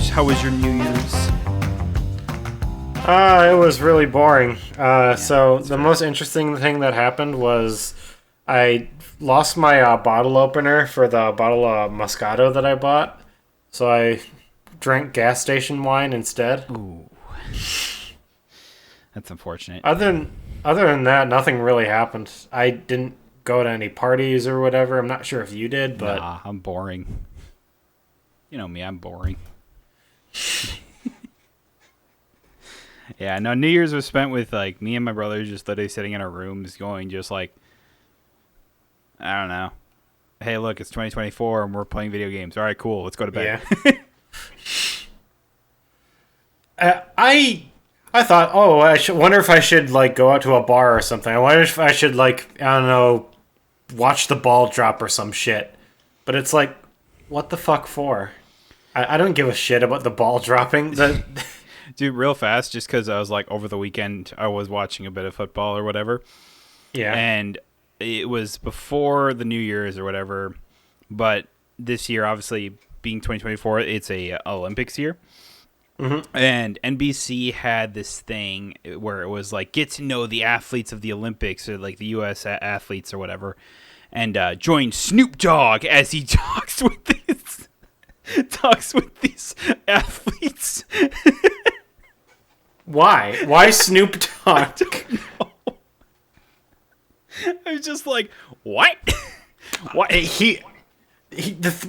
How was your New Year's? It was really boring. So the most interesting thing that happened was I lost my bottle opener for the bottle of Moscato that I bought. So I drank gas station wine instead. Ooh, that's unfortunate. Other than that, nothing really happened. I didn't go to any parties or whatever. I'm not sure if you did, but Nah, I'm boring. You know me, I'm boring. Yeah, no, New Year's was spent with, like, me and my brother just literally sitting in our rooms going just, like, I don't know. Hey, look, it's 2024 and we're playing video games. All right, cool. Let's go to bed. Yeah. I thought, I wonder if I should, like, go out to a bar or something. I wonder if I should, like, I don't know, watch the ball drop or some shit. But it's like, what the fuck for? I don't give a shit about the ball dropping. Dude, real fast, just because I was like, over the weekend, I was watching a bit of football or whatever. Yeah. And it was before the New Year's or whatever. But this year, obviously, being 2024, it's a Olympics year. Mm-hmm. And NBC had this thing where it was like, get to know the athletes of the Olympics, or like the U.S. athletes or whatever. And join Snoop Dogg as he talks with these athletes. Why? Why Snoop Dogg? I was just like, what? What? The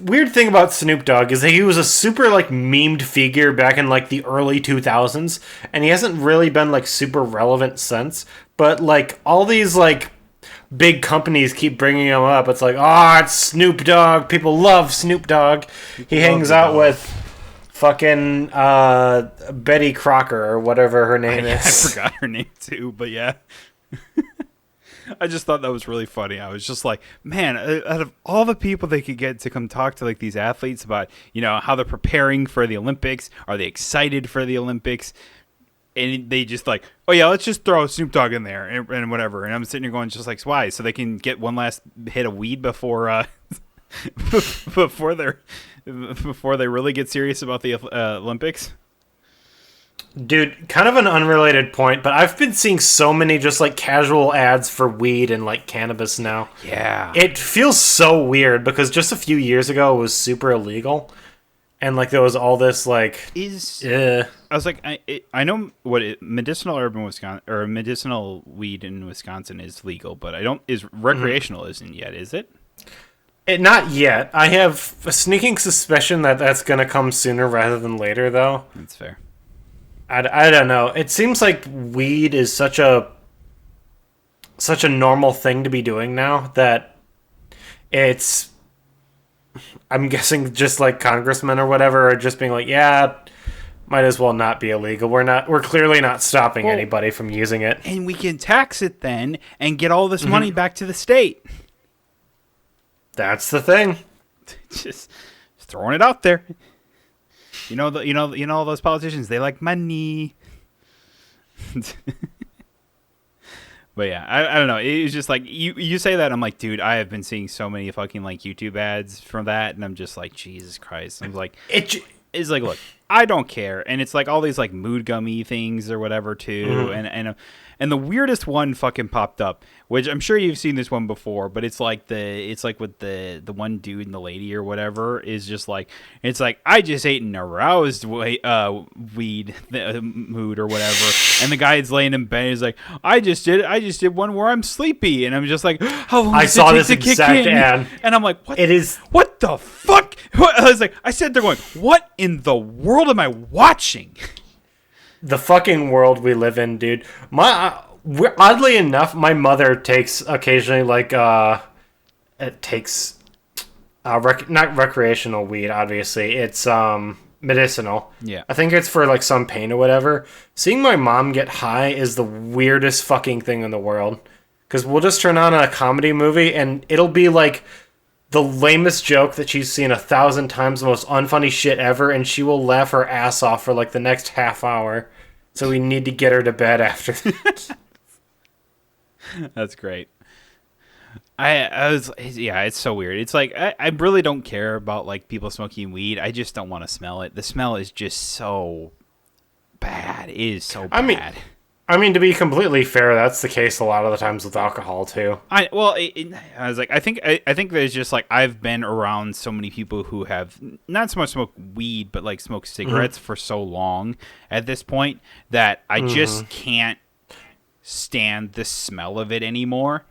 weird thing about Snoop Dogg is that he was a super, like, memed figure back in, like, the early 2000s, and he hasn't really been, like, super relevant since. But, like, all these, like, big companies keep bringing him up. It's like, it's Snoop Dogg. People love Snoop Dogg. He hangs out with fucking Betty Crocker or whatever her name is. I forgot her name too, but yeah. I just thought that was really funny. I was just like, man, out of all the people they could get to come talk to, like, these athletes about, you know, how they're preparing for the Olympics, are they excited for the Olympics? And they just like, oh yeah, let's just throw Snoop Dogg in there and whatever. And I'm sitting here going just like, why? So they can get one last hit of weed before before they really get serious about the Olympics. Dude, kind of an unrelated point, but I've been seeing so many just, like, casual ads for weed and, like, cannabis now. Yeah. It feels so weird because just a few years ago it was super illegal. And, like, there was all this, like... I was like, I know what medicinal herb in Wisconsin, or medicinal weed in Wisconsin is legal, but recreational isn't yet, is it? Not yet. I have a sneaking suspicion that that's going to come sooner rather than later, though. That's fair. I don't know. It seems like weed is such a normal thing to be doing now that it's... I'm guessing just like congressmen or whatever are just being like, yeah, might as well not be illegal. We're clearly not stopping anybody from using it. And we can tax it then and get all this money back to the state. That's the thing. Just throwing it out there. You know all those politicians, they like money. But yeah, I don't know. It was just like, you say that, I'm like, dude, I have been seeing so many fucking, like, YouTube ads from that, and I'm just like, Jesus Christ. I'm like, it's like, look, I don't care. And it's like all these, like, mood gummy things or whatever too. And the weirdest one fucking popped up, which I'm sure you've seen this one before, but it's like with the one dude and the lady or whatever is just like, it's like, I just ate an aroused weed mood or whatever, and the guy is laying in bed, he's like, I just did one where I'm sleepy, and I'm just like, how long does it take to kick in? Ad. And I'm like, what? It is. What the fuck? I was like, I sat there going, what in the world am I watching? The fucking world we live in, dude. Oddly enough, my mother takes occasionally, like, not recreational weed, obviously. It's medicinal. Yeah. I think it's for, like, some pain or whatever. Seeing my mom get high is the weirdest fucking thing in the world. Because we'll just turn on a comedy movie and it'll be, like, the lamest joke that she's seen 1,000 times, the most unfunny shit ever, and she will laugh her ass off for, like, the next half hour. So we need to get her to bed after that. That's great. I was, yeah, it's so weird. It's like I really don't care about like people smoking weed. I just don't want to smell it. The smell is just so bad. It is so I mean, bad. to be completely fair, that's the case a lot of the times with alcohol too. I was like, I think there's just like I've been around so many people who have not so much smoked weed, but like smoked cigarettes for so long at this point that I just can't stand the smell of it anymore.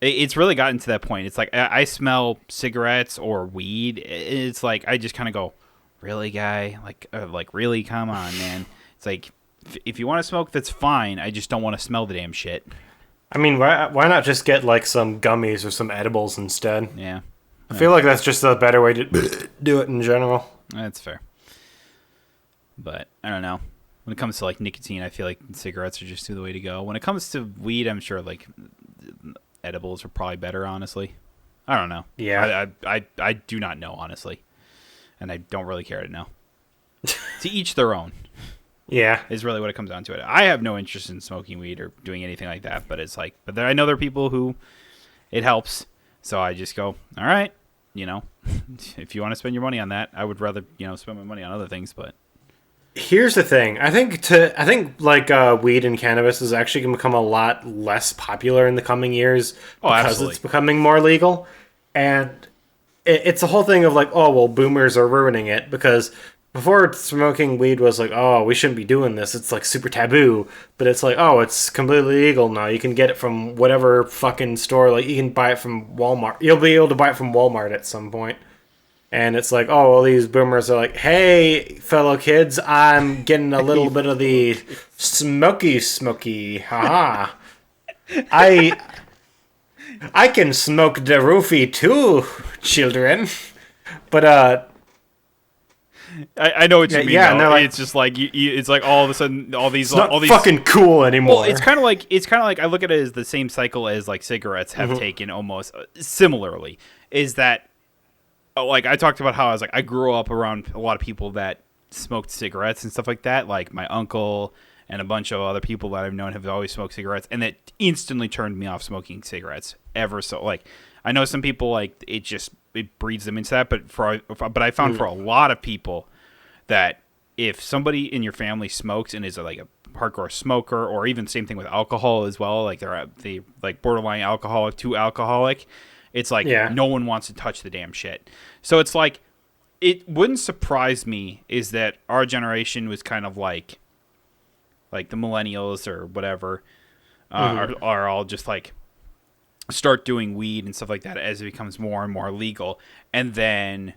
It's really gotten to that point. It's like I smell cigarettes or weed. It's like I just kind of go, really, guy? Like really? Come on, man. It's like if you want to smoke, that's fine. I just don't want to smell the damn shit. I mean, why not just get like some gummies or some edibles instead? Yeah, I feel like that's just a better way to do it in general. that's fair. But I don't know. When it comes to like nicotine, I feel like cigarettes are just the way to go. When it comes to weed, I'm sure like edibles are probably better, honestly. I don't know. Yeah. I do not know, honestly. And I don't really care to know. To each their own Yeah. is really what it comes down to. It. I have no interest in smoking weed or doing anything like that, but it's like, but I know there are people who it helps. So I just go, all right, if you want to spend your money on that, I would rather, spend my money on other things, but. Here's the thing. I think like weed and cannabis is actually going to become a lot less popular in the coming years because absolutely. it's becoming more legal, and it's a whole thing of like, oh well, boomers are ruining it because before smoking weed was like, oh, we shouldn't be doing this. It's like super taboo, but it's like, oh, it's completely legal now. You can get it from whatever fucking store. Like you can buy it from Walmart. You'll be able to buy it from Walmart at some point. And it's like, oh, well, these boomers are like, hey, fellow kids, I'm getting a little bit of the smoky, haha. I can smoke the roofie too, children. But I know what you mean. Yeah, though. no, It's just like it's like all of a sudden all these it's not all these fucking cool anymore. Well, it's kind of like I look at it as the same cycle as like cigarettes have taken almost similarly. Is that like I talked about how I was like I grew up around a lot of people that smoked cigarettes and stuff like that. Like my uncle and a bunch of other people that I've known have always smoked cigarettes, and that instantly turned me off smoking cigarettes. Ever so like I know some people like it breeds them into that, but I found for a lot of people that if somebody in your family smokes and is like a hardcore smoker, or even same thing with alcohol as well, like they're like borderline alcoholic to alcoholic. It's like no one wants to touch the damn shit. So it's like it wouldn't surprise me is that our generation was kind of like the millennials or whatever are all just like start doing weed and stuff like that as it becomes more and more legal, and then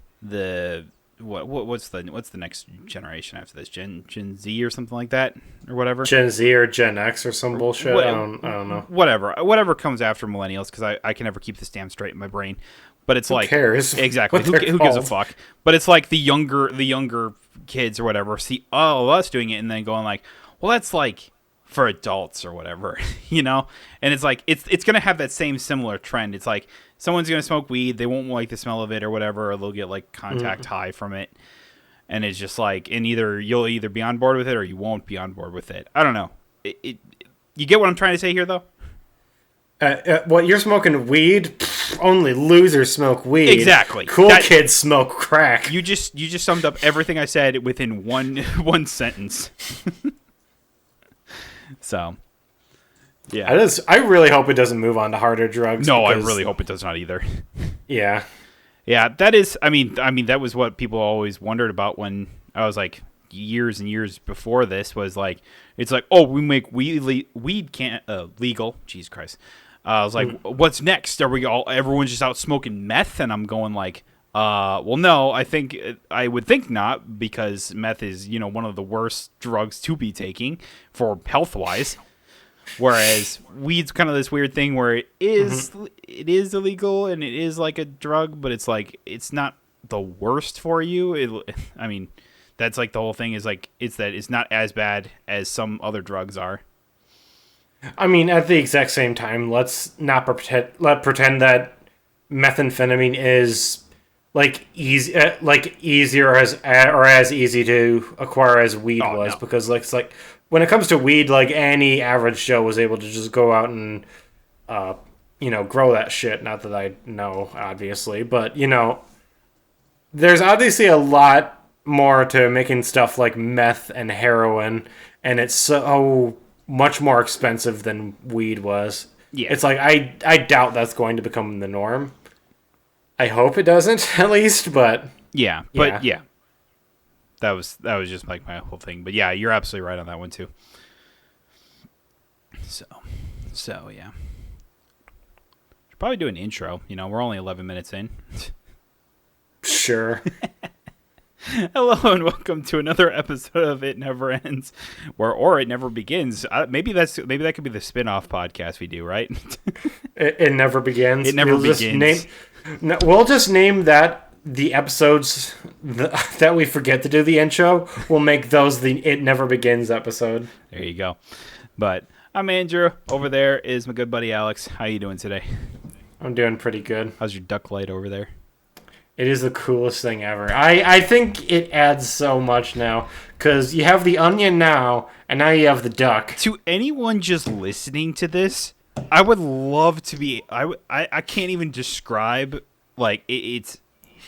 what's the next generation after this? Gen Z or something like that or whatever. Gen Z or Gen X or some bullshit. I don't know. Whatever comes after millennials, because I can never keep this damn straight in my brain. But it's like who cares? Exactly. Who gives a fuck? But it's like the younger kids or whatever see all of us doing it and then going like, well, that's like for adults or whatever, And it's like it's gonna have that same similar trend. It's like someone's gonna smoke weed, they won't like the smell of it or whatever, or they'll get like contact high from it, and it's just like, and you'll either be on board with it or you won't be on board with it. I don't know. You get what I'm trying to say here, though. What you're smoking weed? Pfft, only losers smoke weed. Exactly. Cool kids smoke crack. You just summed up everything I said within one sentence. So, yeah. I really hope it doesn't move on to harder drugs. No, I really hope it does not either. Yeah. Yeah, that is. I mean, that was what people always wondered about when I was like years and years before this was like, it's like, oh, we make weed can't legal. Jesus Christ. I was like, what's next? Are we everyone's just out smoking meth? And I'm going like, well, no, I would think not, because meth is, one of the worst drugs to be taking for health wise. Whereas weed's kind of this weird thing where it is illegal and it is like a drug, but it's like it's not the worst for you. I mean, that's like the whole thing is like it's not as bad as some other drugs are. I mean, at the exact same time, let's not pretend that methamphetamine is like easier or as easy to acquire as weed was, no. Because like it's like when it comes to weed, like any average Joe was able to just go out and grow that shit. Not that I know, obviously, but there's obviously a lot more to making stuff like meth and heroin, and it's so much more expensive than weed was. Yeah. It's like I doubt that's going to become the norm. I hope it doesn't, at least, but Yeah, but yeah. That was just like my whole thing. But yeah, you're absolutely right on that one too. So yeah. Should probably do an intro. We're only 11 minutes in. Sure. Hello and welcome to another episode of It Never Ends, or It Never Begins. Maybe that could be the spin-off podcast we do, right? It never begins. It never begins. We'll just name that the episodes that we forget to do the intro. We'll make those the It Never Begins episode. There you go. But I'm Andrew. Over there is my good buddy Alex. How you doing today? I'm doing pretty good. How's your duck light over there? It is the coolest thing ever. I think it adds so much now, because you have the onion now, and now you have the duck. To anyone just listening to this, I would love to be. I can't even describe it's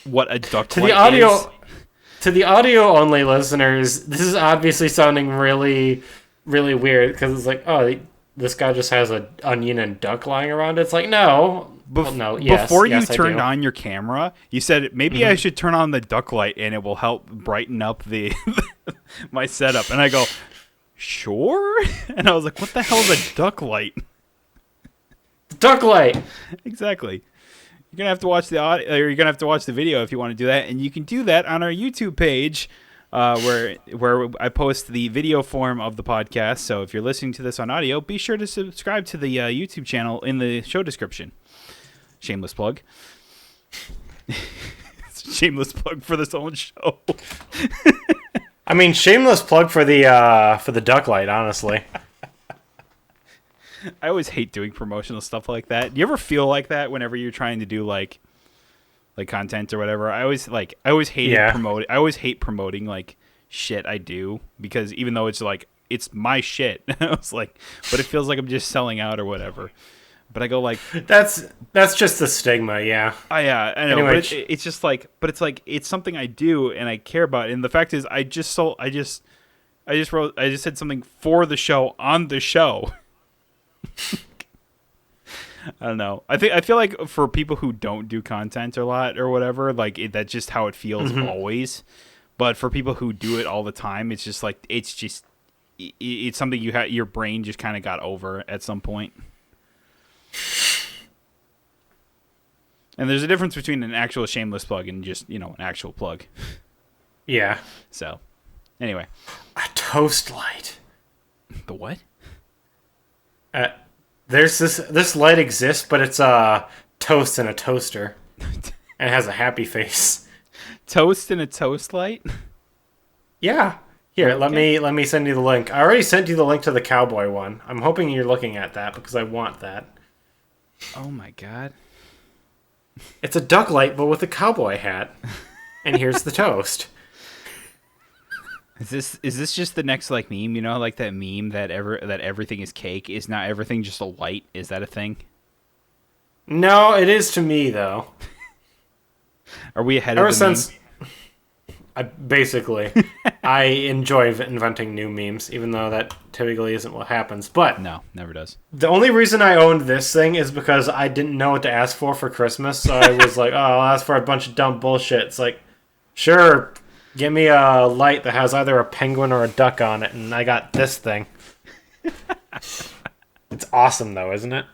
what a duck to light the audio is. To the audio only listeners, this is obviously sounding really, really weird, because it's like, oh, this guy just has an onion and duck lying around. It's like, no. Before you turned on your camera, you said maybe I should turn on the duck light and it will help brighten up the my setup. And I go, sure. And I was like, what the hell is a duck light? Duck light. Exactly. You're gonna have to watch the audio, or you're gonna have to watch the video if you want to do that, and you can do that on our YouTube page, where I post the video form of the podcast. So if you're listening to this on audio, be sure to subscribe to the YouTube channel in the show description. Shameless plug. Shameless plug for this own show. I mean, shameless plug for the duck light, honestly. I always hate doing promotional stuff like that. Do you ever feel like that whenever you're trying to do like content or whatever? I always hate promoting. I always hate promoting like shit I do, because even though it's like it's my shit, I was like, but it feels like I'm just selling out or whatever. But I go like, that's just the stigma, yeah. Yeah, I know. Anyway, but it's just like, but it's like it's something I do and I care about. And the fact is, I just said something for the show on the show. I don't know. I feel like for people who don't do content a lot or whatever, like that's just how it feels always. But for people who do it all the time, it's just like it's something your brain just kind of got over at some point. And there's a difference between an actual shameless plug and just, an actual plug. Yeah. So, anyway. A toast light. The what? There's this light exists, but it's a toast in a toaster. And it has a happy face. Toast in a toast light? Yeah. Here, okay. let me send you the link. I already sent you the link to the cowboy one. I'm hoping you're looking at that, because I want that. Oh my god. It's a duck light, but with a cowboy hat. And here's the toast. Is this just the next like meme? Like that meme that everything is cake. Is not everything just a light? Is that a thing? No, it is to me though. Are we ahead of the meme? Basically, I enjoy inventing new memes, even though that typically isn't what happens. But no, never does. The only reason I owned this thing is because I didn't know what to ask for Christmas. So I was like, oh, I'll ask for a bunch of dumb bullshit. It's like, sure, give me a light that has either a penguin or a duck on it, and I got this thing. It's awesome, though, isn't it?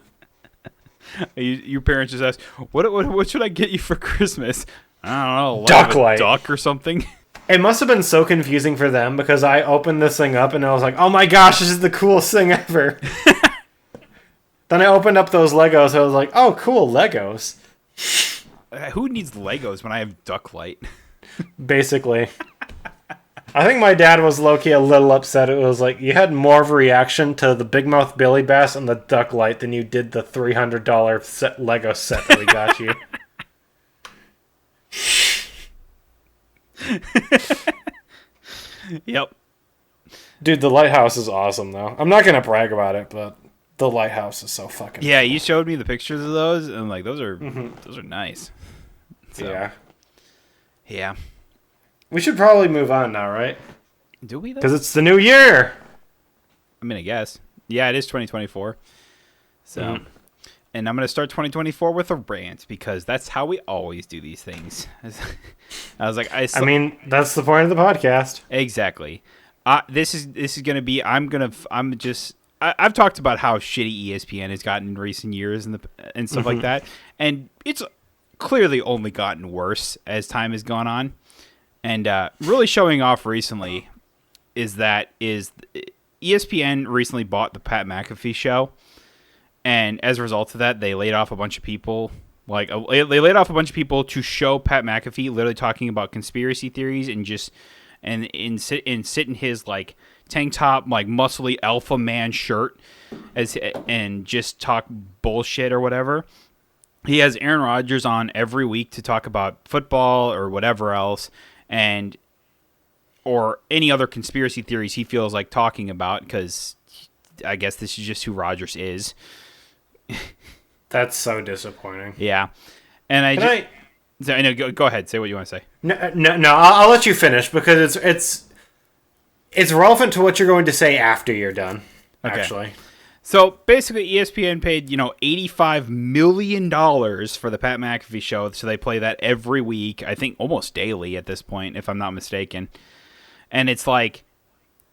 Your parents just asked, what should I get you for Christmas? I don't know, duck light, duck or something. It must have been so confusing for them, because I opened this thing up and I was like, oh my gosh, this is the coolest thing ever. Then I opened up those Legos and I was like, oh, cool, Legos. Who needs Legos when I have duck light? Basically. I think my dad was low-key a little upset. It was like, you had more of a reaction to the Big Mouth Billy Bass and the duck light than you did the $300 Lego set that we got you. Yep. Dude, the lighthouse is awesome, though. I'm not going to brag about it, but The lighthouse is so fucking. Yeah, cool. you showed me the pictures of those, and like those are nice. So, Yeah. yeah. We should probably move on now, right? Do we though? Because it's the new year. I mean, I guess. Yeah, it is 2024. So, and I'm gonna start 2024 with a rant because that's how we always do these things. I was like, I mean, that's the point of the podcast. exactly. This is gonna be. I've talked about how shitty ESPN has gotten in recent years and stuff like that, and it's clearly only gotten worse as time has gone on. And really showing off recently is ESPN recently bought the Pat McAfee show, and as a result of that, they laid off a bunch of people. Like they laid off a bunch of people to show Pat McAfee literally talking about conspiracy theories and sit in his like tank top, like muscly alpha man shirt, and just talk bullshit or whatever. He has Aaron Rodgers on every week to talk about football or whatever else, or any other conspiracy theories he feels like talking about, because I guess this is just who Rodgers is. That's so disappointing. Yeah, and I know. Go ahead, say what you want to say. No. I'll let you finish because it's relevant to what you're going to say after you're done. Okay. Actually. So basically, ESPN paid $85 million for the Pat McAfee show, so they play that every week. I think almost daily at this point, if I'm not mistaken. And it's like,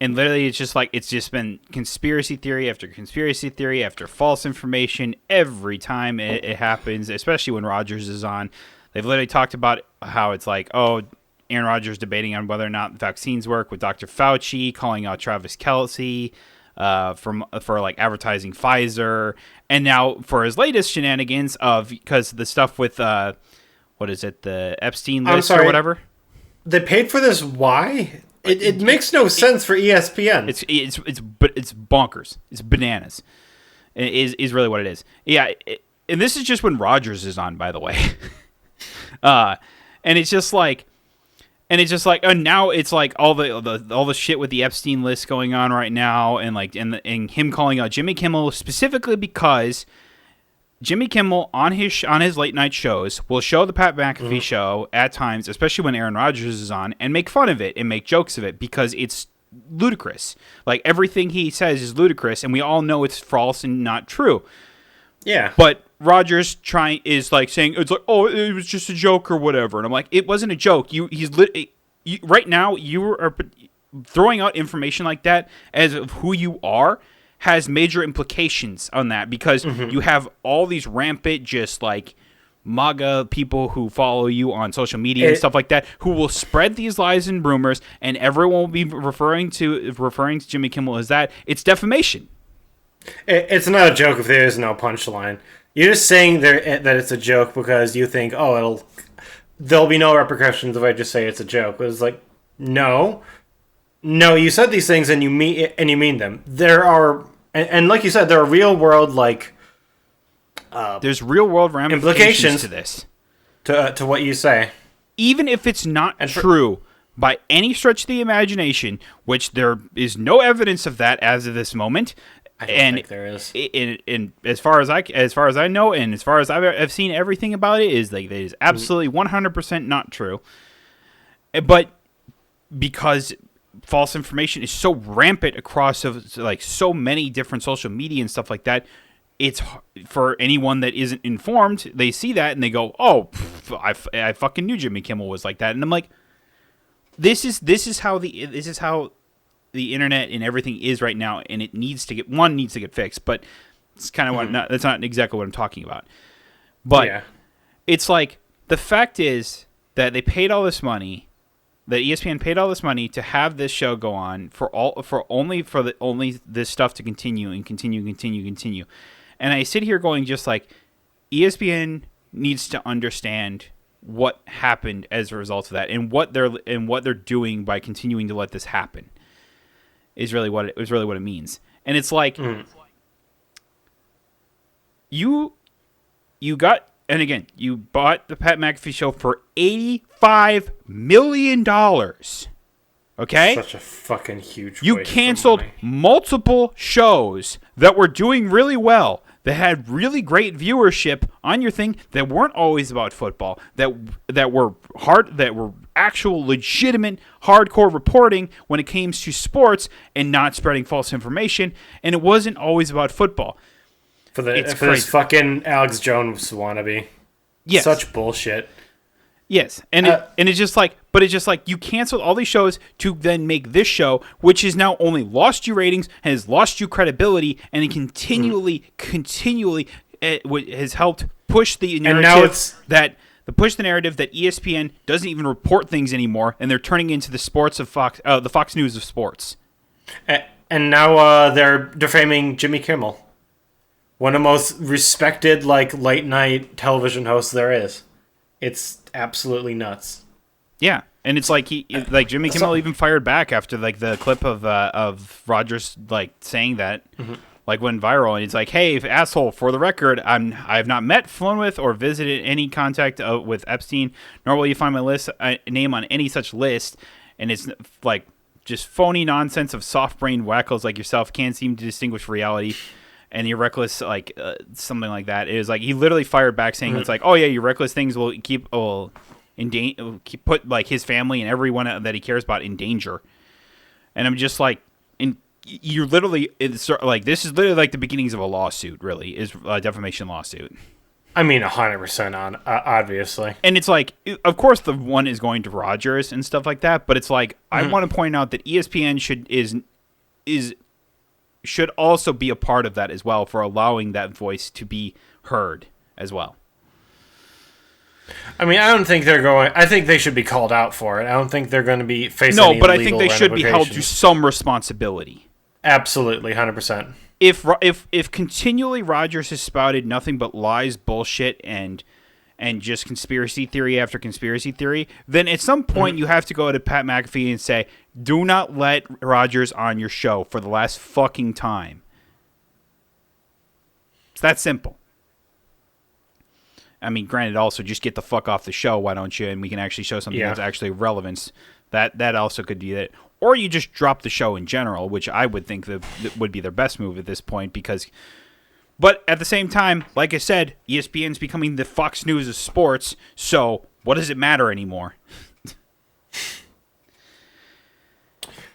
and literally, it's just been conspiracy theory after conspiracy theory after false information every time it happens, especially when Rodgers is on. They've literally talked about how it's like, oh, Aaron Rodgers debating on whether or not vaccines work with Dr. Fauci, calling out Travis Kelce. For like advertising Pfizer, and now for his latest shenanigans because the stuff with what is it, the Epstein list or whatever. They paid for this. Why? It makes no sense for ESPN. It's bonkers. It's bananas. It is really what it is. Yeah, and this is just when Rodgers is on, by the way. And it's just like. And now it's like all the shit with the Epstein list going on right now, and like and him calling out Jimmy Kimmel specifically because Jimmy Kimmel on his late night shows will show the Pat McAfee show at times, especially when Aaron Rodgers is on, and make fun of it and make jokes of it because it's ludicrous. Like everything he says is ludicrous, and we all know it's false and not true. Yeah, but Rodgers saying it's like, oh, it was just a joke or whatever, and I'm like, it wasn't a joke. Right now you are throwing out information like that as of who you are has major implications on that because you have all these rampant just like MAGA people who follow you on social media and stuff like that who will spread these lies and rumors, and everyone will be referring to Jimmy Kimmel as that. It's defamation. It's not a joke if there is no punchline. You're just saying that it's a joke because you think, oh, there'll be no repercussions if I just say it's a joke. But it's like, no, you said these things and you mean them. There are, and like you said, there are real world there's real world ramifications to this, to what you say, even if it's not true by any stretch of the imagination, which there is no evidence of that as of this moment. I don't think there is. And as far as I know, and as far as I've seen everything about it, is like it is absolutely 100% not true. But because false information is so rampant across like so many different social media and stuff like that, it's for anyone that isn't informed. They see that and they go, "Oh, I fucking knew Jimmy Kimmel was like that." And I'm like, this is how the internet and everything is right now, and it needs to get fixed, but it's kind of that's not exactly what I'm talking about. But it's like the fact is that they paid all this money, that ESPN paid all this money to have this show go on only this stuff to continue. And I sit here going just like ESPN needs to understand what happened as a result of that and what they're doing by continuing to let this happen. Is really what it means, and it's like you got, and again, you bought the Pat McAfee show for $85 million. Okay? Such a fucking huge You waste of canceled money. multiple shows that were doing really well, that had really great viewership on your thing, that weren't always about football, that were actual legitimate hardcore reporting when it came to sports and not spreading false information, and it wasn't always about football. For It's this crazy. fucking Alex Jones wannabe. Yes. Such bullshit. Yes, and it's just like, but it's just like you canceled all these shows to then make this show, which has now only lost you ratings, has lost you credibility, and it continually has helped push the narrative push the narrative that ESPN doesn't even report things anymore, and they're turning into the sports of Fox, the Fox News of sports. And now they're defaming Jimmy Kimmel, one of the most respected like late night television hosts there is. It's absolutely nuts. Yeah, and it's like Jimmy Kimmel even fired back after like the clip of Rogers like saying that like went viral, and it's like, hey, asshole, for the record, I have not met, flown with, or visited any contact with Epstein, nor will you find my name on any such list. And it's like just phony nonsense of soft-brained wackos like yourself can't seem to distinguish reality. And your reckless, like something like that. It was like he literally fired back saying, "It's like, oh yeah, your reckless things will put like his family and everyone that he cares about in danger." And I'm just like, you're literally, it's like this is literally like the beginnings of a lawsuit. Really, is a defamation lawsuit. I mean, 100% on obviously. And it's like, of course, the one is going to Rogers and stuff like that. But it's like, I want to point out that ESPN should also be a part of that as well, for allowing that voice to be heard as well. I mean, I don't think they're going. I think they should be called out for it. I don't think they're going to be facing. No, any but I legal think they should be held to ramifications. some responsibility. Absolutely, 100%. If continually Rogers has spouted nothing but lies, bullshit, and just conspiracy theory after conspiracy theory, then at some point you have to go to Pat McAfee and say, do not let Rogers on your show for the last fucking time. It's that simple. I mean, granted, also, just get the fuck off the show, why don't you? And we can actually show something that's actually relevance. That also could be it. Or you just drop the show in general, which I would think that would be their best move at this point, because... But at the same time, like I said, ESPN's becoming the Fox News of sports, so what does it matter anymore?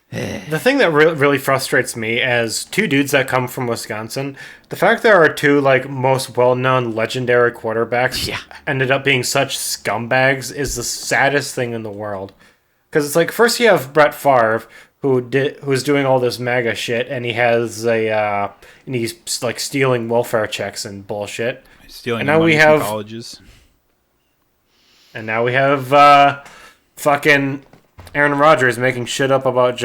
The thing that really frustrates me as two dudes that come from Wisconsin, the fact there are two like most well-known legendary quarterbacks ended up being such scumbags is the saddest thing in the world. Because it's like, first you have Brett Favre, who's doing all this MAGA shit, and he has and he's like stealing welfare checks and bullshit. Stealing money from colleges. And now we have fucking Aaron Rodgers making shit up about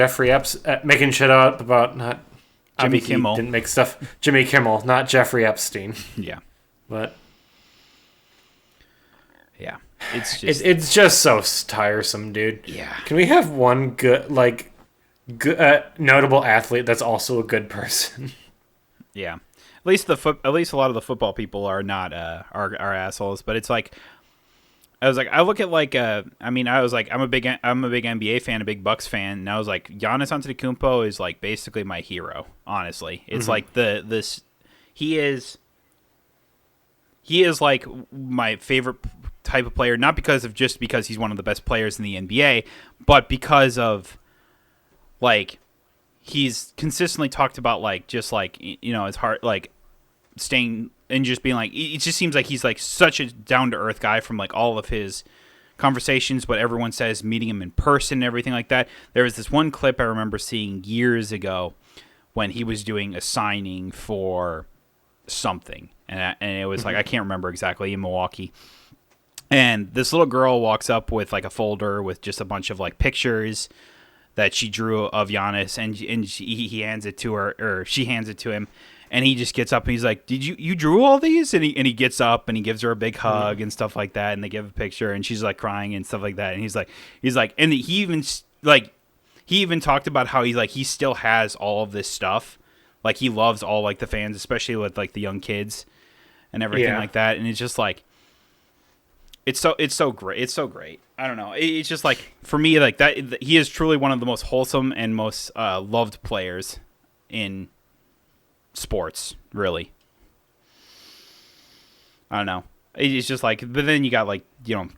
making shit up about not Jimmy Kimmel. Didn't make stuff. Jimmy Kimmel, not Jeffrey Epstein. Yeah. But yeah, it's just so tiresome, dude. Yeah. Can we have one good notable athlete that's also a good person? Yeah. At least a lot of the football people are not are assholes, but it's like I look at like I'm a big NBA fan, a big Bucks fan, and I was like, Giannis Antetokounmpo is like basically my hero, honestly. It's like he is like my favorite type of player, not because he's one of the best players in the NBA, but because of like he's consistently talked about like just like, you know, his heart, like staying and just being like, it just seems like he's like such a down to earth guy from like all of his conversations, what everyone says, meeting him in person and everything like that. There was this one clip I remember seeing years ago when he was doing a signing for something, and it was like, I can't remember exactly, in Milwaukee. And this little girl walks up with like a folder with just a bunch of like pictures that she drew of Giannis, and he hands it to her, or she hands it to him, and he just gets up and he's like, "Did you drew all these?" And he gets up and he gives her a big hug and stuff like that, and they give a picture, and she's like crying and stuff like that, and he's like, and he even talked about how he still has all of this stuff, like he loves all like the fans, especially with like the young kids and everything like that, and it's just like. It's so great. It's so great. I don't know. It's just like, for me, like that. He is truly one of the most wholesome and most loved players in sports. Really, I don't know. It's just like, but then you got like,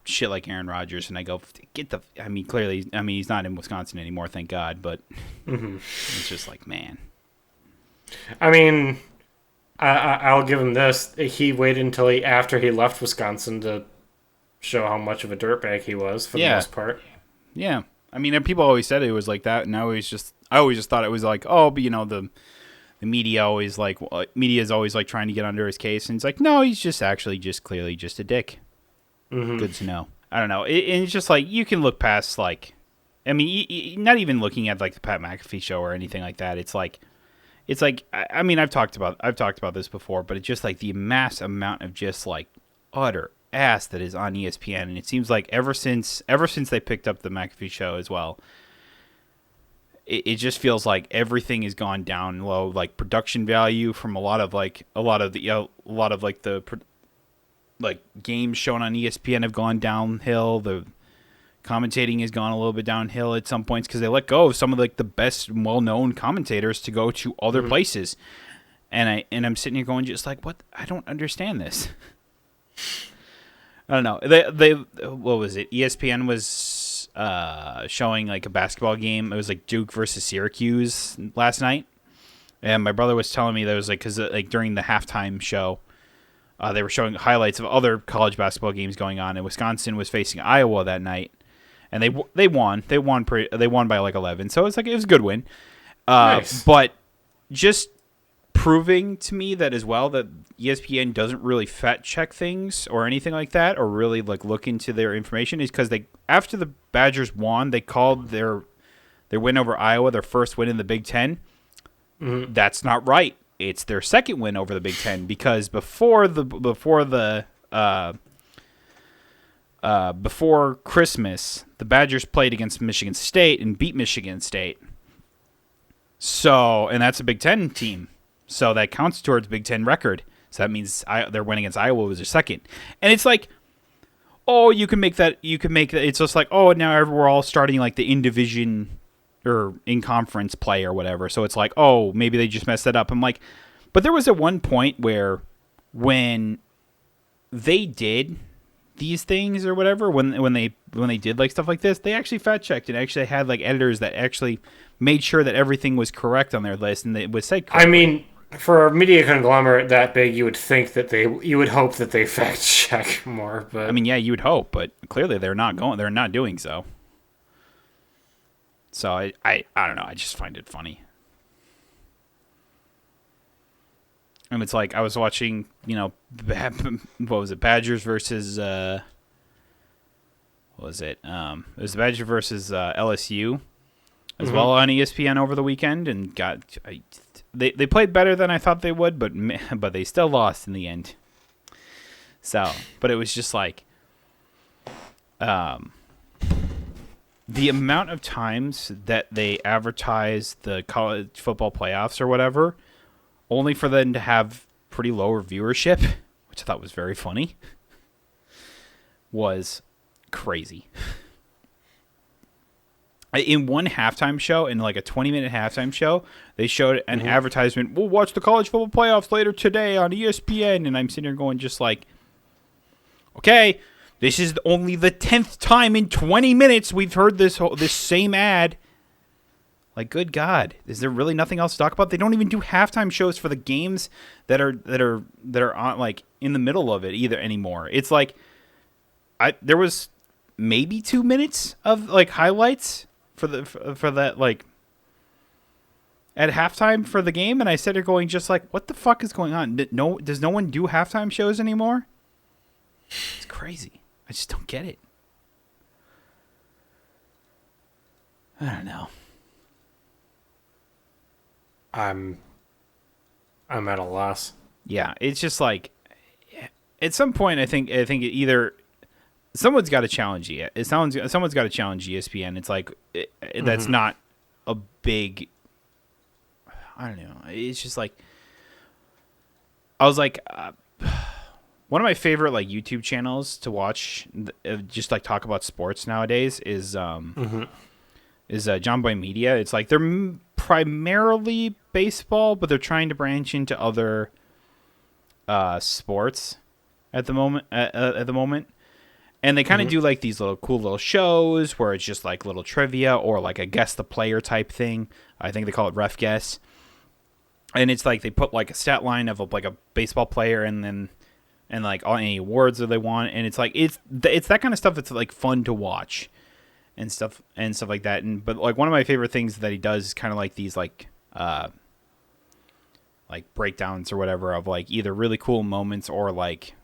shit like Aaron Rodgers, and I go, get the. I mean, clearly, he's not in Wisconsin anymore, thank God. But it's just like, man. I mean, I'll give him this. He waited until after he left Wisconsin to show how much of a dirtbag he was for the most part. Yeah. I mean, and people always said it was like that, and I always just thought it was like, oh, but the media always like, media is always like trying to get under his case, and it's like, no, he's just actually just clearly just a dick. Good to know. I don't know. And it's just like, you can look past, like, I mean, not even looking at like the Pat McAfee show or anything like that. It's like, I mean, I've talked about this before, but it's just like the mass amount of just like utter ass that is on ESPN, and it seems like ever since they picked up the McAfee show as well, it just feels like everything has gone down low. Like production value from a lot of the games shown on ESPN have gone downhill. The commentating has gone a little bit downhill at some points because they let go of some of like the best well-known commentators to go to other places. And I'm sitting here going just like, what? I don't understand this. I don't know. They what was it? ESPN was showing like a basketball game. It was like Duke versus Syracuse last night, and my brother was telling me that it was like, because like during the halftime show, they were showing highlights of other college basketball games going on, and Wisconsin was facing Iowa that night, and they won. They won by like 11, so it was a good win. Nice. But just proving to me that as well, that ESPN doesn't really fact check things or anything like that, or really like look into their information, is because after the Badgers won, they called their win over Iowa their first win in the Big Ten. That's not right. It's their second win over the Big Ten, because before Christmas, the Badgers played against Michigan State and beat Michigan State. So, and that's a Big Ten team. So that counts towards Big Ten record. So that means their win against Iowa was their second. And it's like, oh, you can make that. It's just like, oh, now we're all starting like the in-division or in-conference play or whatever. So it's like, oh, maybe they just messed that up. I'm like, but there was at one point where when they did these things or whatever, when they did like stuff like this, they actually fact checked and actually had like editors that actually made sure that everything was correct on their list, and it was said correctly. I mean, for a media conglomerate that big, you would think that you would hope that they fact check more. But I mean, yeah, you would hope, but clearly they're not doing so. So I don't know. I just find it funny. And it's like, I was watching, what was it? Badgers versus, what was it? It was the Badgers versus LSU as well on ESPN over the weekend, and they played better than I thought they would, but they still lost in the end. So, but it was just like, the amount of times that they advertise the college football playoffs or whatever, only for them to have pretty lower viewership, which I thought was very funny, was crazy. In one halftime show, in like a 20-minute halftime show, they showed an advertisement, we'll watch the college football playoffs later today on ESPN, and I'm sitting there going just like, okay, this is only the 10th time in 20 minutes we've heard this same ad. Like, good God, is there really nothing else to talk about? They don't even do halftime shows for the games that are on, like, in the middle of it either anymore. It's like, there was maybe 2 minutes of like highlights for that, like, at halftime for the game, and I sat there going just like, what the fuck is going on? Does no one do halftime shows anymore? It's crazy. I just don't get it. I don't know. I'm at a loss. Yeah, it's just like, at some point, I think either someone's got to challenge it. Someone's got to challenge ESPN. It's like, that's not a big. I don't know. It's just like, I was like, one of my favorite like YouTube channels to watch, just like talk about sports nowadays is John Boy Media. It's like they're primarily baseball, but they're trying to branch into other sports at the moment. At the moment, and they kind of do like these little cool little shows where it's just like little trivia or like a guess the player type thing. I think they call it ref guess. And it's like they put like a stat line of like a baseball player and like all any awards that they want, and it's like it's that kind of stuff that's like fun to watch and stuff like that. And but like one of my favorite things that he does is kind of like these like breakdowns or whatever of like either really cool moments or like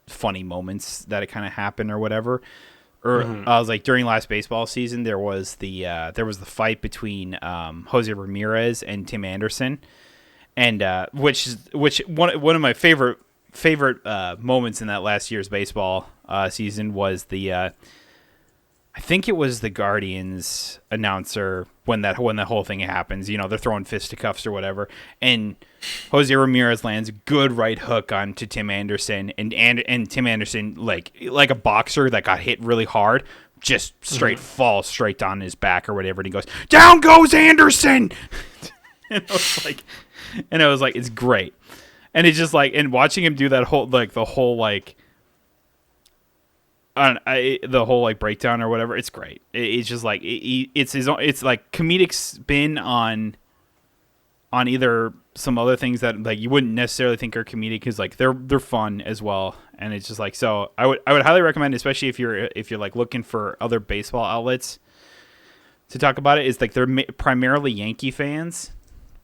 funny moments that it kind of happen or whatever. Or I was like during last baseball season there was the fight between Jose Ramirez and Tim Anderson, and which one of my favorite moments in that last year's baseball season was the I think it was the Guardians announcer when that whole thing happens. You know, they're throwing fisticuffs or whatever, and Jose Ramirez lands a good right hook onto Tim Anderson, and Tim Anderson like a boxer that got hit really hard, just falls straight on his back or whatever, and he goes, "Down goes Anderson," and I was like, it's great, and it's just like, and watching him do that whole like the whole breakdown or whatever, it's great. It's just like it's his own, it's like comedic spin on either some other things that like you wouldn't necessarily think are comedic, because like they're fun as well. And it's just like, so I would highly recommend, especially if you're like looking for other baseball outlets to talk about it, is like they're primarily Yankee fans,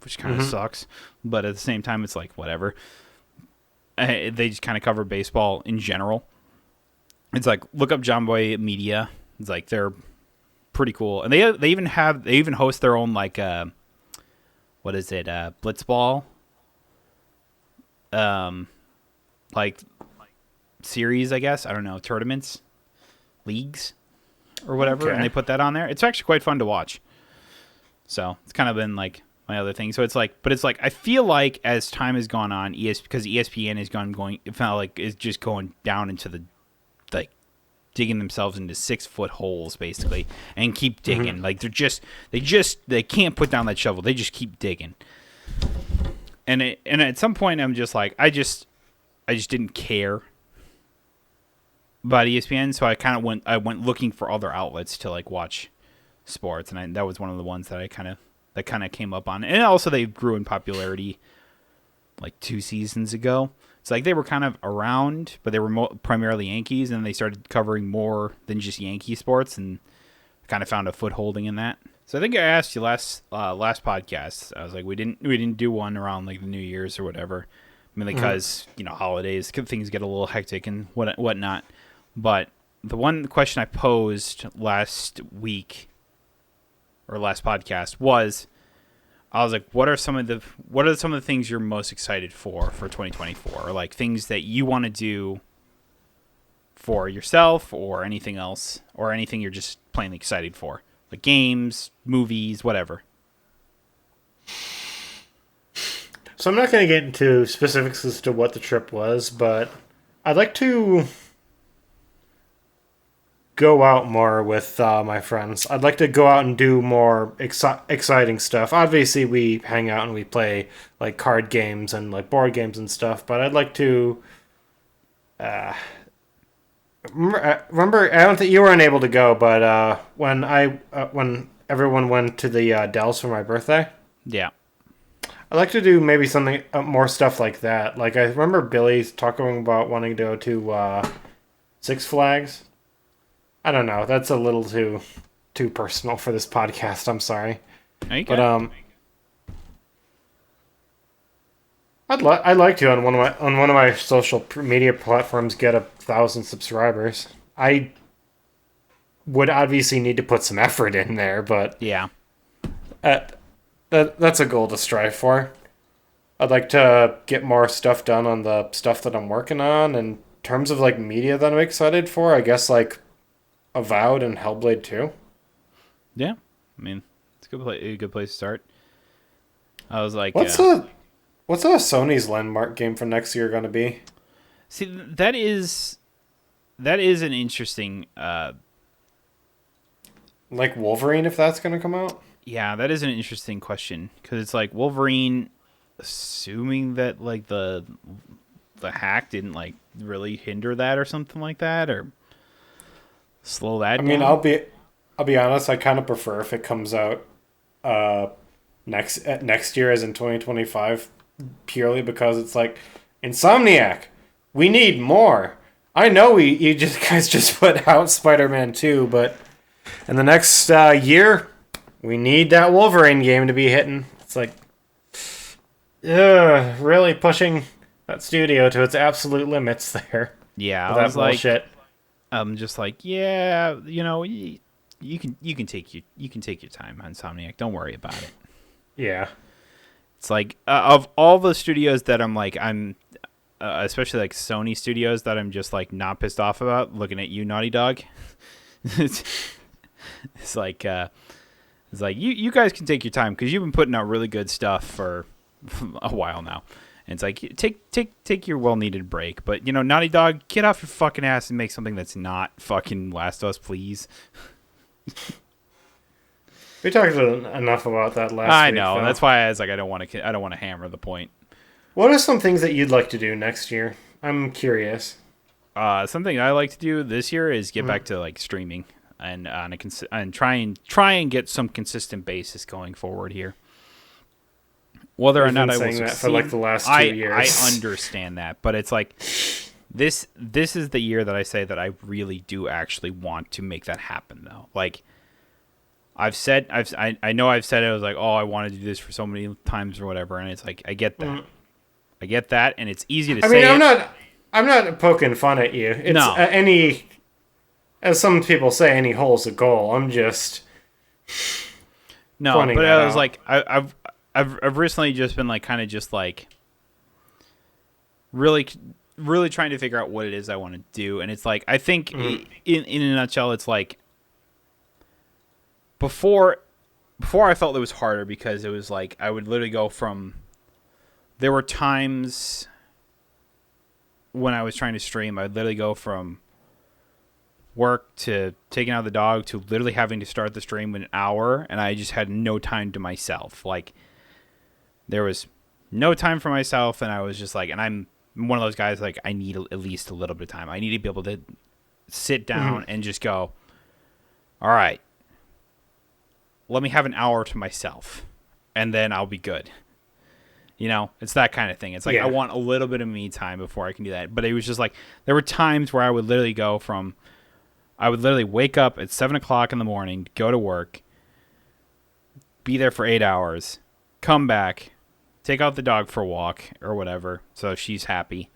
which kind of sucks, but at the same time it's like whatever. They just kind of cover baseball in general. It's like, look up John Boy Media. It's like they're pretty cool, and they even host their own like what is it, Blitzball like series, I guess. I don't know, tournaments, leagues, or whatever, and they put that on there. It's actually quite fun to watch. So it's kind of been like my other thing. So it's like, but it's like I feel like as time has gone on, because ESPN it felt like is just going down into the like digging themselves into 6-foot holes basically and keep digging. Like they can't put down that shovel. They just keep digging. And at some point I'm just like, I just didn't care about ESPN, so I went looking for other outlets to like watch sports, and that was one of the ones that I kind of came up on. And also they grew in popularity like 2 seasons ago. It's like they were kind of around, but they were primarily Yankees, and they started covering more than just Yankee sports, and kind of found a footholding in that. So I think I asked you last podcast. I was like, we didn't do one around like the New Year's or whatever. I mean, because holidays, things get a little hectic and whatnot. But the one question I posed last week or last podcast was, I was like, what are some of the things you're most excited for 2024, or like things that you want to do for yourself, or anything else, or anything you're just plainly excited for, like games, movies, whatever. So I'm not going to get into specifics as to what the trip was, but I'd like to go out more with my friends. I'd like to go out and do more exciting stuff. Obviously, we hang out and we play like card games and like board games and stuff, but I'd like to remember, I don't think you weren't able to go, but when everyone went to the Dells for my birthday. Yeah. I'd like to do maybe something more stuff like that. Like I remember Billy talking about wanting to go to Six Flags. I don't know. That's a little too personal for this podcast. I'm sorry. Okay. But I'd like to on one of my social media platforms get 1,000 subscribers. I would obviously need to put some effort in there, but yeah. That's a goal to strive for. I'd like to get more stuff done on the stuff that I'm working on. In terms of like media that I'm excited for, I guess like Avowed and Hellblade 2. Yeah, I mean, it's a good place to start. I was like, what's Sony's landmark game for next year going to be? See, that is an interesting. Like Wolverine, if that's gonna come out. Yeah, that is an interesting question because it's like Wolverine, assuming that like the hack didn't like really hinder that or something like that or slow I that mean, down. I'll be honest. I kind of prefer if it comes out uh next year, as in 2025, purely because it's like Insomniac. We need more. I know you just guys just put out Spider-Man 2, but in the next year, we need that Wolverine game to be hitting. It's like, really pushing that studio to its absolute limits there Yeah, with I that was like, bullshit. I'm just like, yeah, you can take your time on Insomniac. Don't worry about it. Yeah. It's like of all the studios that I'm especially like Sony studios that I'm just like not pissed off about. Looking at you, Naughty Dog. it's, it's like you guys can take your time because you've been putting out really good stuff for a while now. And it's like take your well needed break. But Naughty Dog, get off your fucking ass and make something that's not fucking Last of Us, please. We talked enough about that last I week. know. Though. That's why I was like, I don't want to hammer the point. What are some things that you'd like to do next year? I'm curious. Something I like to do this year is get back to like streaming and and try and get some consistent basis going forward here. Whether or You've not been I will saying that succeed, for like the last 2 years. I understand that, but it's like this is the year that I say that I really do actually want to make that happen though. Like I know I've said it. I was like, oh, I want to do this for so many times or whatever, and it's like I get that. I get that, and it's easy to say. I'm not poking fun at you. It's No. as some people say, any hole's a goal. I'm just No, pointing but that I was out. like, I've recently just been like, kind of just like, really trying to figure out what it is I want to do, and it's like I think in a nutshell, it's like before I felt it was harder because it was like I would literally go from. There were times when I was trying to stream, I'd literally go from work to taking out the dog to literally having to start the stream in an hour, and I just had no time to myself. Like, there was no time for myself, and I was just like, and I'm one of those guys, like, I need at least a little bit of time. I need to be able to sit down and just go, all right, let me have an hour to myself, and then I'll be good. It's that kind of thing. It's like I want a little bit of me time before I can do that. But it was just like there were times where I would literally wake up at 7:00 in the morning, go to work, be there for 8 hours, come back, take out the dog for a walk or whatever, so she's happy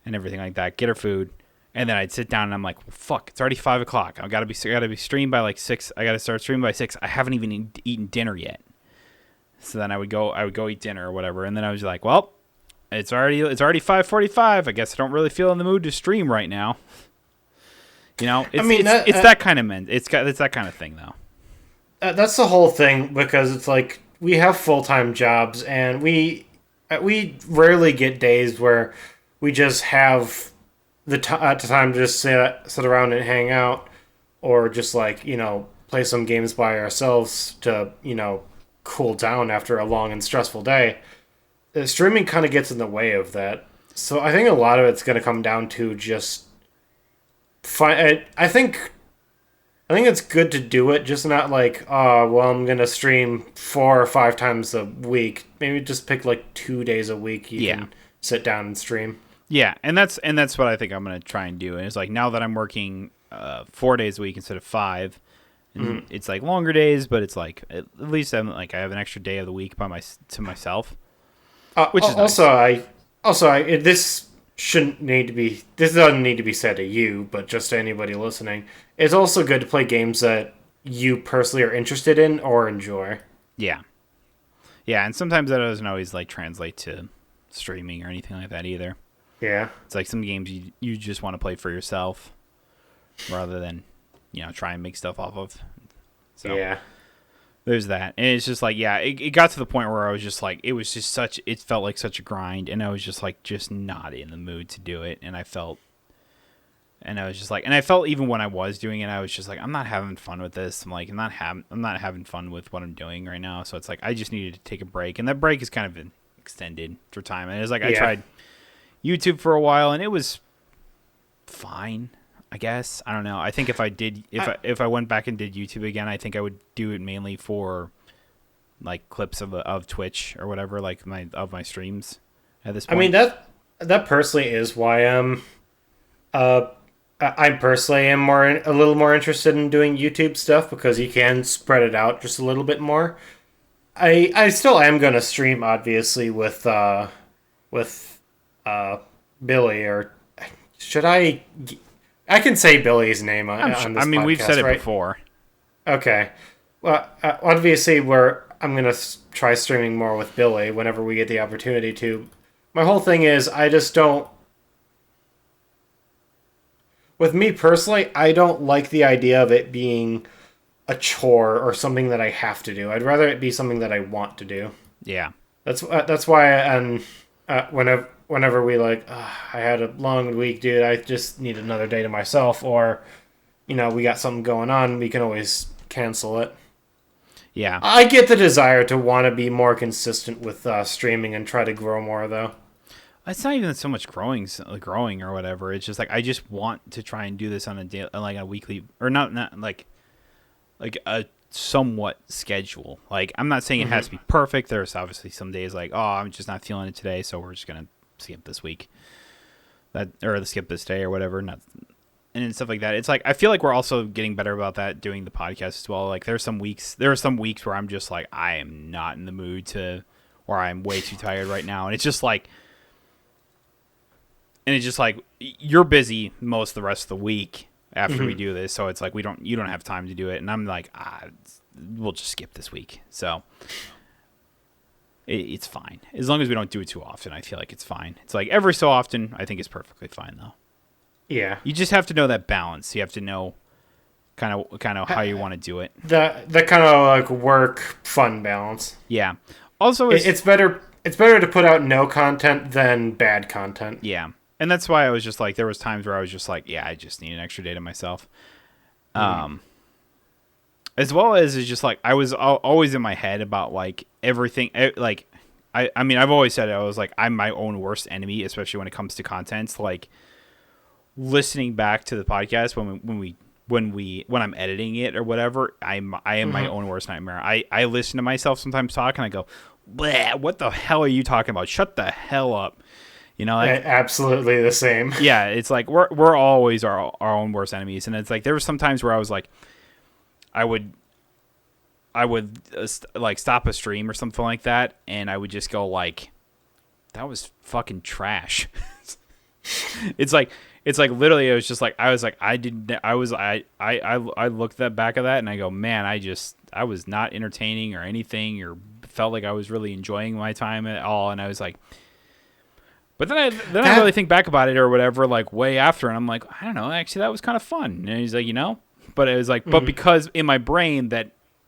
and everything like that. Get her food, and then I'd sit down and I'm like, well, fuck, it's already 5:00. I gotta be streamed by like 6. I gotta start streaming by 6. I haven't even eaten dinner yet. So then I would go eat dinner or whatever, and then I was like, well, it's already 5:45. I guess I don't really feel in the mood to stream right now. It's that kind of it's that kind of thing though. That's the whole thing because it's like we have full-time jobs and we rarely get days where we just have the time to just sit around and hang out or just like play some games by ourselves to cool down after a long and stressful day. Streaming kind of gets in the way of that. So I think a lot of it's going to come down to just I think it's good to do it, just not like, oh, well, I'm going to stream 4 or 5 times a week. Maybe just pick like 2 days a week you can sit down and stream. Yeah, and that's what I think I'm going to try and do. And it's like now that I'm working 4 days a week instead of 5, and it's like longer days, but it's like at least I have an extra day of the week to myself, which is also nice. This shouldn't need to be. This doesn't need to be said to you, but just to anybody listening, it's also good to play games that you personally are interested in or enjoy. Yeah, and sometimes that doesn't always like translate to streaming or anything like that either. Yeah, it's like some games you just want to play for yourself rather than try and make stuff off of. So yeah. there's that. And it's just like, yeah, it got to the point where I was just like, it felt like such a grind, and I was just like, just not in the mood to do it. And I felt even when I was doing it, I was just like, I'm not having fun with this. I'm like, I'm not having fun with what I'm doing right now. So it's like, I just needed to take a break, and that break is kind of been extended for time. And it's like, I tried YouTube for a while, and it was fine, I guess. I don't know. I think if I went back and did YouTube again, I think I would do it mainly for like clips of Twitch or whatever, like my streams at this point. I mean, that personally is why I personally am a little more interested in doing YouTube stuff, because you can spread it out just a little bit more. I still am gonna stream, obviously, with Billy, or should I? I can say Billy's name on this podcast, we've said it right? before. Okay. Well, obviously, I'm gonna try streaming more with Billy whenever we get the opportunity to. My whole thing is, I just don't. With me personally, I don't like the idea of it being a chore or something that I have to do. I'd rather it be something that I want to do. Yeah. That's why, and whenever we like, I had a long week, dude, I just need another day to myself, or, we got something going on, we can always cancel it. Yeah. I get the desire to want to be more consistent with streaming and try to grow more, though. It's not even so much growing or whatever. It's just like, I just want to try and do this on a weekly, or not like a somewhat schedule. Like, I'm not saying it has to be perfect. There's obviously some days like, oh, I'm just not feeling it today, so we're just gonna skip this week, skip this day or whatever. And stuff like that. It's like, I feel like we're also getting better about that doing the podcast as well. Like, there are some weeks where I'm just like, I am not in the mood to, or I'm way too tired right now, and it's just like. And it's just like, you're busy most of the rest of the week after we do this, so it's like you don't have time to do it, and I'm like, we'll just skip this week. So it's fine as long as we don't do it too often. I feel like it's fine. It's like every so often, I think it's perfectly fine though. Yeah, you just have to know that balance. You have to know kind of how you want to do it. The kind of like work fun balance. Yeah. Also, it's better to put out no content than bad content. Yeah. And that's why I was just like, there was times where I was just like, yeah, I just need an extra day to myself. As well as it's just like, I was always in my head about like everything. Like, I mean, I've always said it. I was like, I'm my own worst enemy, especially when it comes to content. Like, listening back to the podcast when I'm editing it or whatever, I am my own worst nightmare. I listen to myself sometimes talk and I go, bleh, what the hell are you talking about? Shut the hell up. Like, absolutely the same. Yeah, it's like we're always our own worst enemies, and it's like there were some times where I was like, I would like stop a stream or something like that, and I would just go like, that was fucking trash. It's like literally, it was just like I looked at back of that and I go, man, I was not entertaining or anything, or felt like I was really enjoying my time at all, and I was like. But then I really think back about it or whatever, like way after, and I'm like, I don't know, actually that was kind of fun. And he's like, but it was like, but because in my brain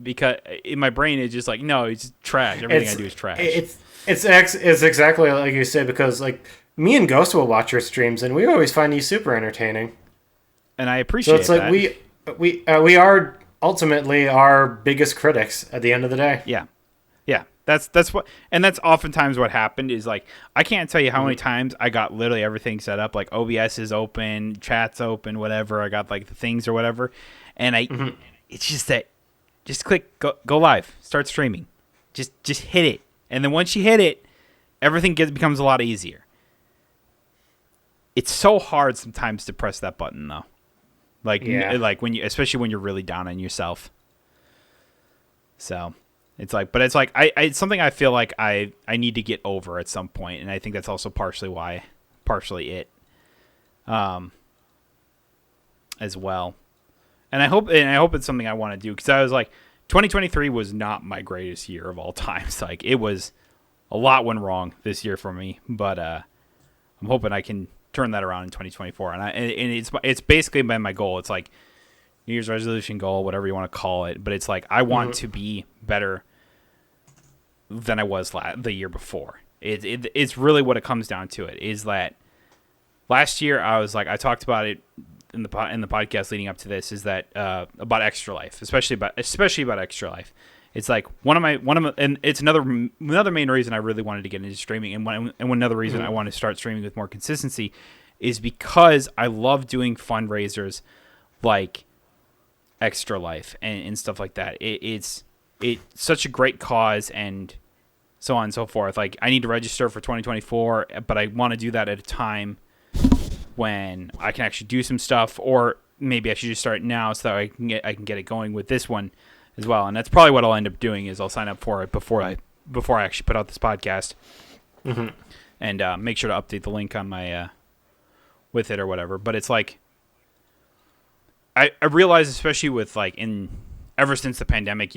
it's just like, no, it's trash. Everything I do is trash. It's exactly like you said, because like me and Ghost will watch your streams and we always find you super entertaining. And I appreciate that. So it's like we are ultimately our biggest critics at the end of the day. Yeah. Yeah. That's what, and that's oftentimes what happened is like, I can't tell you how many times I got literally everything set up, like OBS is open, chat's open, whatever. I got like the things or whatever. And it's just that, just click, go live, start streaming, just hit it. And then once you hit it, everything becomes a lot easier. It's so hard sometimes to press that button though. Like, like especially when you're really down on yourself. So it's like, but it's like, it's something I feel like I need to get over at some point, and I think that's also partially it, as well. And I hope it's something I want to do, because I was like, 2023 was not my greatest year of all time. It's like, it was, a lot went wrong this year for me, but I'm hoping I can turn that around in 2024. And it's basically been my goal. It's like, New Year's resolution goal, whatever you want to call it. But it's like I want to be better than I was the year before. It's really what it comes down to. It is that last year I was like, I talked about it in the podcast leading up to this, is that about Extra Life, especially about Extra Life. It's like one of my, and it's another main reason I really wanted to get into streaming, and another reason I want to start streaming with more consistency is because I love doing fundraisers like Extra Life and stuff like that. It's such a great cause, and so on and so forth. Like, I need to register for 2024, but I want to do that at a time when I can actually do some stuff, or maybe I should just start now so that I can get it going with this one as well. And that's probably what I'll end up doing, is I'll sign up for it before I actually put out this podcast, and make sure to update the link on my with it or whatever. But it's like I realize, especially with like ever since the pandemic,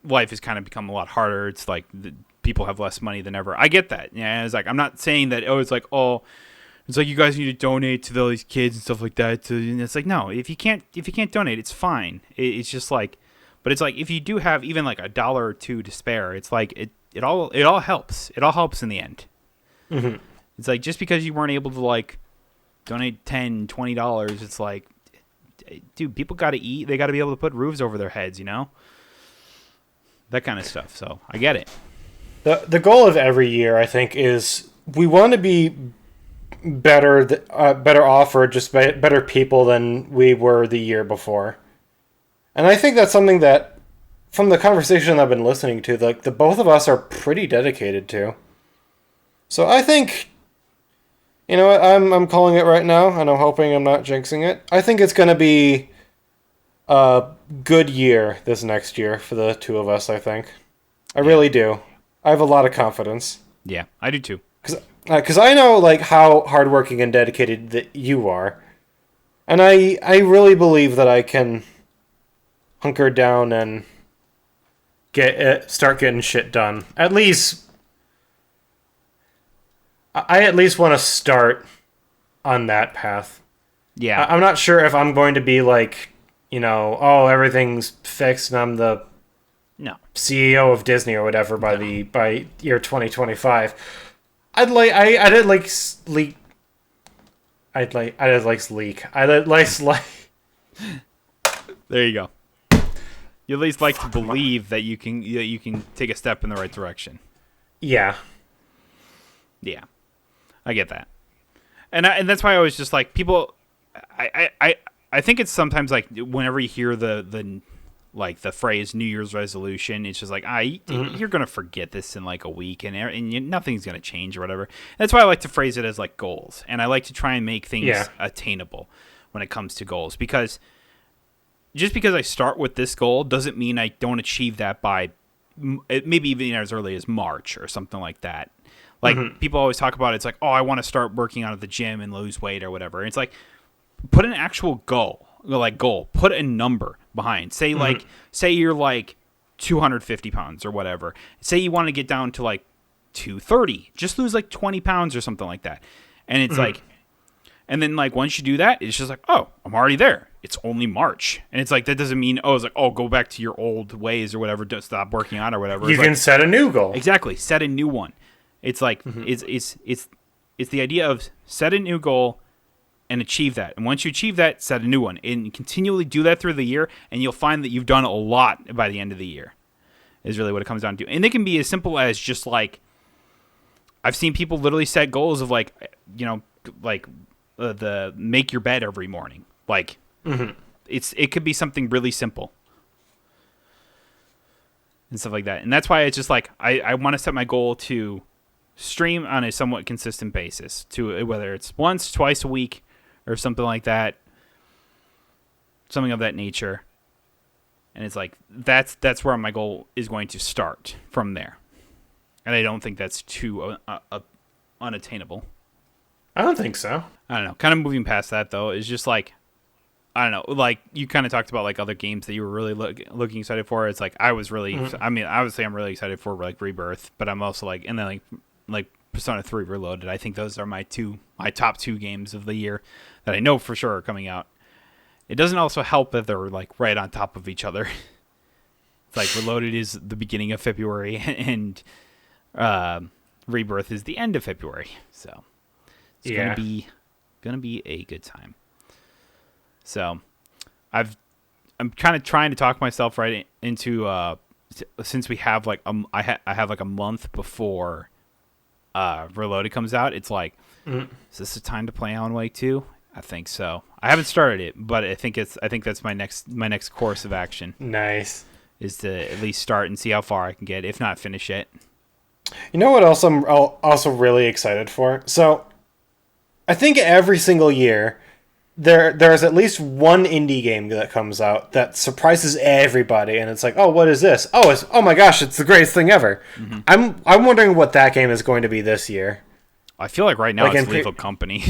life has kind of become a lot harder. It's like people have less money than ever. I get that. Yeah, it's like I'm not saying that. It's like you guys need to donate to all these kids and stuff like that. And it's like, no, if you can't donate, it's fine. It's just like, but it's like if you do have even like $1 or $2 to spare, it's like it all helps. It all helps in the end. Mm-hmm. It's like just because you weren't able to like donate $10, $20, it's like, dude, people got to eat. They got to be able to put roofs over their heads, that kind of stuff. So I get it. The goal of every year, I think, is we want to be better off, or just better people than we were the year before. And I think that's something that, from the conversation I've been listening to, like the both of us are pretty dedicated to. So I think, what, I'm calling it right now, and I'm hoping I'm not jinxing it. I think it's going to be a good year this next year for the two of us, I think. I really do. I have a lot of confidence. Yeah, I do too. Because I know like how hardworking and dedicated that you are. And I really believe that I can hunker down and start getting shit done. At least, I at least want to start on that path. Yeah. I'm not sure if I'm going to be like, everything's fixed and I'm the CEO of Disney or whatever by year 2025. I'd like sleek. There you go. You at least like to believe that you can take a step in the right direction. Yeah. Yeah. I get that. And that's why I was just like, people, I think it's sometimes like whenever you hear the phrase New Year's resolution, it's just like, you're going to forget this in like a week and nothing's going to change or whatever. That's why I like to phrase it as like goals. And I like to try and make things attainable when it comes to goals, because just because I start with this goal doesn't mean I don't achieve that by maybe even as early as March or something like that. Like people always talk about it. It's like, I want to start working out at the gym and lose weight or whatever. And it's like, put an actual goal, put a number behind. Say you're like 250 pounds or whatever. Say you want to get down to like 230, just lose like 20 pounds or something like that. And it's like, and then like once you do that, it's just like, I'm already there. It's only March. And it's like, that doesn't mean, it's like, go back to your old ways or whatever. Don't stop working out or whatever. You can set a new goal. Exactly. Set a new one. It's like, it's the idea of set a new goal and achieve that. And once you achieve that, set a new one. And continually do that through the year, and you'll find that you've done a lot by the end of the year, is really what it comes down to. And it can be as simple as just like, I've seen people literally set goals of like, the make your bed every morning. Like, it could be something really simple and stuff like that. And that's why it's just like, I want to set my goal to stream on a somewhat consistent basis, to whether it's once, twice a week, or something like that, something of that nature. And it's like that's where my goal is going to start from there. And I don't think that's too unattainable. I don't think so. I don't know. Kind of moving past that though is just like, I don't know. Like you kind of talked about like other games that you were really looking excited for. It's like I was really. I mean, obviously I'm really excited for like Rebirth, but I'm also like, and then like Persona 3 Reloaded. I think those are my top two games of the year that I know for sure are coming out. It doesn't also help that they're like right on top of each other. It's like Reloaded is the beginning of February and Rebirth is the end of February. So it's gonna be a good time. So I'm kind of trying to talk myself right into since we have like I have like a month before Reloaded comes out. It's like, is this the time to play Alan Wake 2? I think so. I haven't started it, but I think that's my next course of action. Nice. Is to at least start and see how far I can get, if not finish it. You know what else I'm also really excited for? So, I think every single year there's at least one indie game that comes out that surprises everybody, and it's like, oh, what is this? Oh my gosh, it's the greatest thing ever. Mm-hmm. I'm wondering what that game is going to be this year. I feel like right now it's Lethal Company.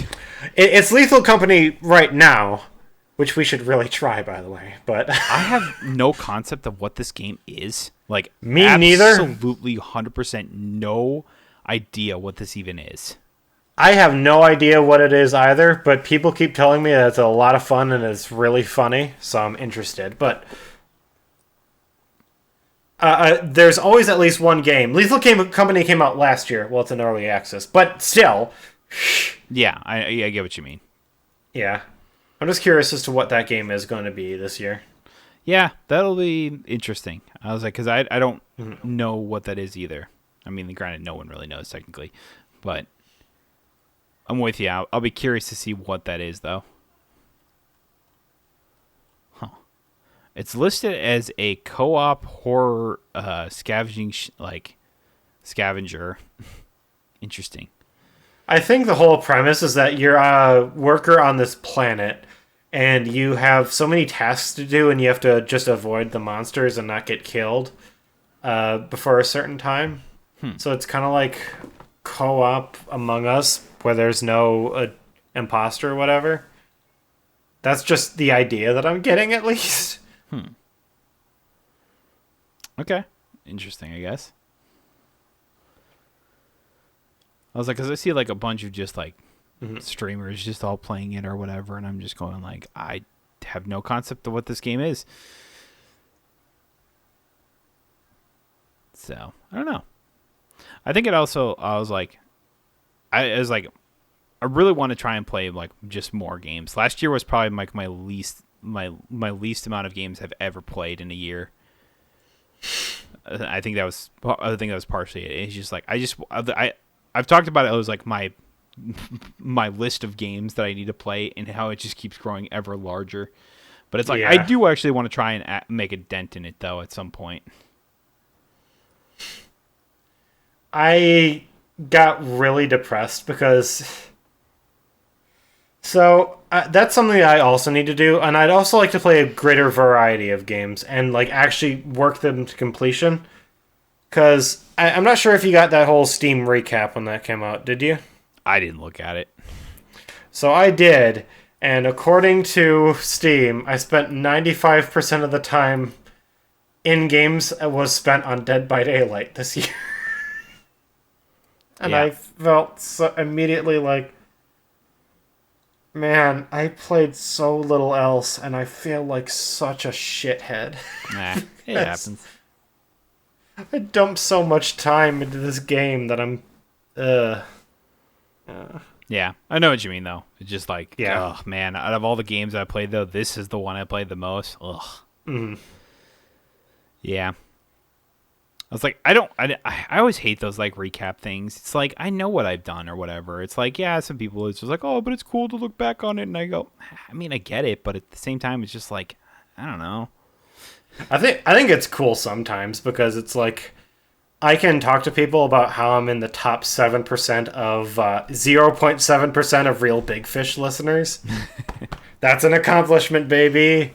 It's Lethal Company right now, which we should really try, by the way. But I have no concept of what this game is. Like, me neither. Absolutely 100% no idea what this even is. I have no idea what it is either, but people keep telling me that it's a lot of fun and it's really funny, so I'm interested. But there's always at least one game. Lethal Company came out last year. Well, it's an early access, but still. Yeah, I get what you mean. Yeah. I'm just curious as to what that game is going to be this year. Yeah, that'll be interesting. I was like, because I don't know what that is either. I mean, granted, no one really knows technically, but I'm with you. I'll be curious to see what that is, though. Huh. It's listed as a co-op horror scavenger. Interesting. I think the whole premise is that you're a worker on this planet, and you have so many tasks to do, and you have to just avoid the monsters and not get killed before a certain time. So it's kind of like co-op Among Us, where there's no imposter or whatever. That's just the idea that I'm getting, at least. Okay. Interesting, I guess. I was like, because I see like a bunch of just like streamers just all playing it or whatever, and I'm just going like, I have no concept of what this game is. So I don't know. I think it also I was like, I really want to try and play like just more games. Last year was probably like my least amount of games I've ever played in a year. I think that was partially it. It's just like I've talked about it. It was like my list of games that I need to play and how it just keeps growing ever larger. But it's like I do actually want to try and make a dent in it though at some point. I got really depressed because that's something that I also need to do, and I'd also like to play a greater variety of games and like actually work them to completion. Because I'm not sure if you got that whole Steam recap when that came out. Did you? I didn't look at it. So I did, and according to Steam, I spent 95% of the time in games was spent on Dead by Daylight this year. And I felt so immediately like, man, I played so little else, and I feel like such a shithead. Nah, it happens. I dumped so much time into this game that I'm... Yeah, I know what you mean, though. It's just like, oh, man, out of all the games I played, though, this is the one I played the most. Ugh. Mm. Yeah. I was like, I always hate those, like, recap things. It's like, I know what I've done or whatever. It's like, yeah, some people, it's just like, oh, but it's cool to look back on it. And I go, I mean, I get it, but at the same time, it's just like, I don't know. I think it's cool sometimes because it's like, I can talk to people about how I'm in the top 7% of 0.7% of real Big Fish listeners. That's an accomplishment, baby.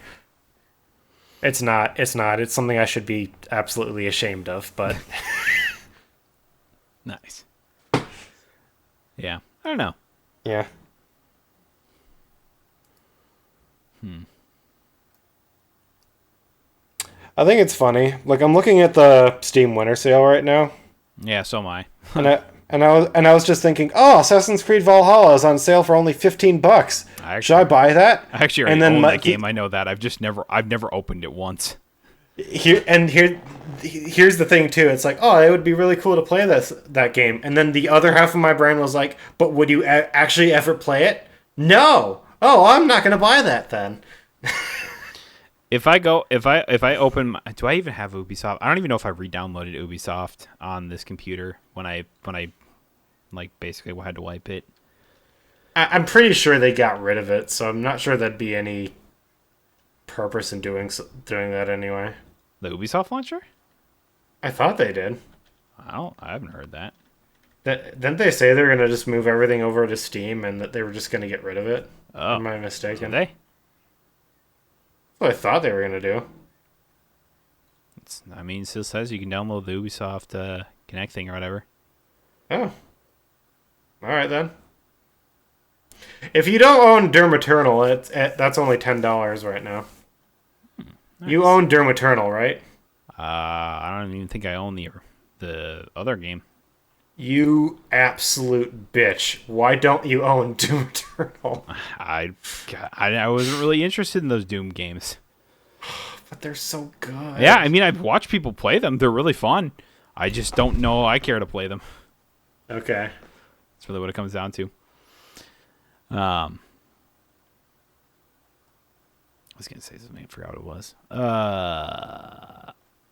It's not. It's something I should be absolutely ashamed of, but... Nice. Yeah. I don't know. Yeah. I think it's funny. Like, I'm looking at the Steam Winter Sale right now. Yeah, so am I. And I was just thinking, oh, Assassin's Creed Valhalla is on sale for only $15. Should I buy that? I actually already own that game. I know that. I've never opened it once. Here's the thing too. It's like, oh, it would be really cool to play that game. And then the other half of my brain was like, but would you actually ever play it? No. Oh, I'm not going to buy that then. If I open, do I even have Ubisoft? I don't even know if I re-downloaded Ubisoft on this computer when I like basically had to wipe it. I'm pretty sure they got rid of it, so I'm not sure there'd be any purpose in doing that anyway. The Ubisoft launcher? I thought they did. I haven't heard that. Didn't they say they're gonna just move everything over to Steam and that they were just gonna get rid of it? Oh, am I mistaken? Did they? That's what I thought they were gonna do. It still says you can download the Ubisoft Connect thing or whatever. Oh. Alright then. If you don't own Doom Eternal, that's only $10 right now. Nice. You own Doom Eternal, right? I don't even think I own the other game. You absolute bitch. Why don't you own Doom Eternal? I wasn't really interested in those Doom games. But they're so good. Yeah, I've watched people play them. They're really fun. I just don't know I care to play them. Okay. That's really what it comes down to. I was gonna say something. I forgot what it was.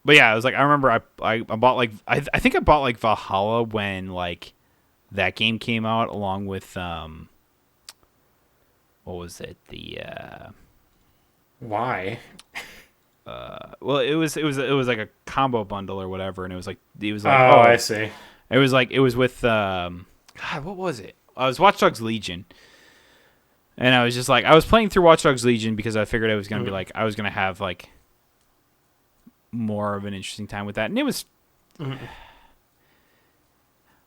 But yeah, I was like, I remember I bought like I think I bought like Valhalla when like that game came out along with what was it, the why? Well, it was like a combo bundle or whatever, and it was like oh, I see. It was with God, what was it? I was Watch Dogs Legion. And I was just like, I was playing through Watch Dogs Legion because I figured it was going to be like, I was going to have like more of an interesting time with that. And it was,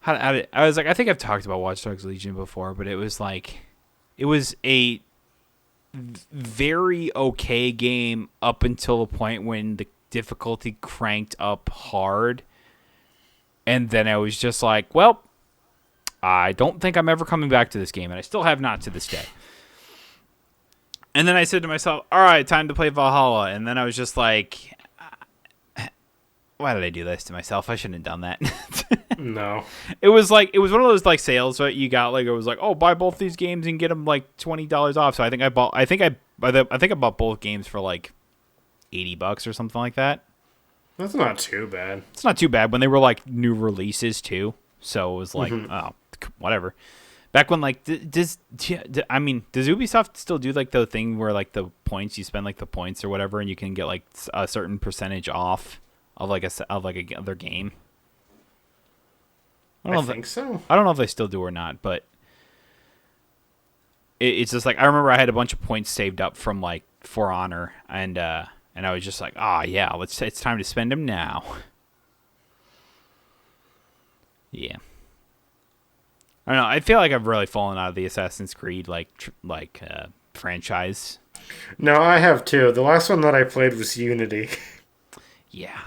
I was like, I think I've talked about Watch Dogs Legion before, but it was like, it was a very okay game up until a point when the difficulty cranked up hard. And then I was just like, well, I don't think I'm ever coming back to this game. And I still have not to this day. And then I said to myself, all right, time to play Valhalla. And then I was just like, why did I do this to myself? I shouldn't have done that. No. It was one of those like sales that you got, like it was like, oh, buy both these games and get them like $20 off. So I think I bought both games for like $80 or something like that. That's not too bad. It's not too bad when they were like new releases too. So it was like, oh, whatever. Back when like does Ubisoft still do like the thing where like the points, you spend like the points or whatever and you can get like a certain percentage off of like other game? I think so. I don't know if they still do or not, but it's just like I remember I had a bunch of points saved up from like For Honor and I was just like, yeah, it's time to spend them now. Yeah. I don't know. I feel like I've really fallen out of the Assassin's Creed franchise. No, I have too. The last one that I played was Unity. Yeah.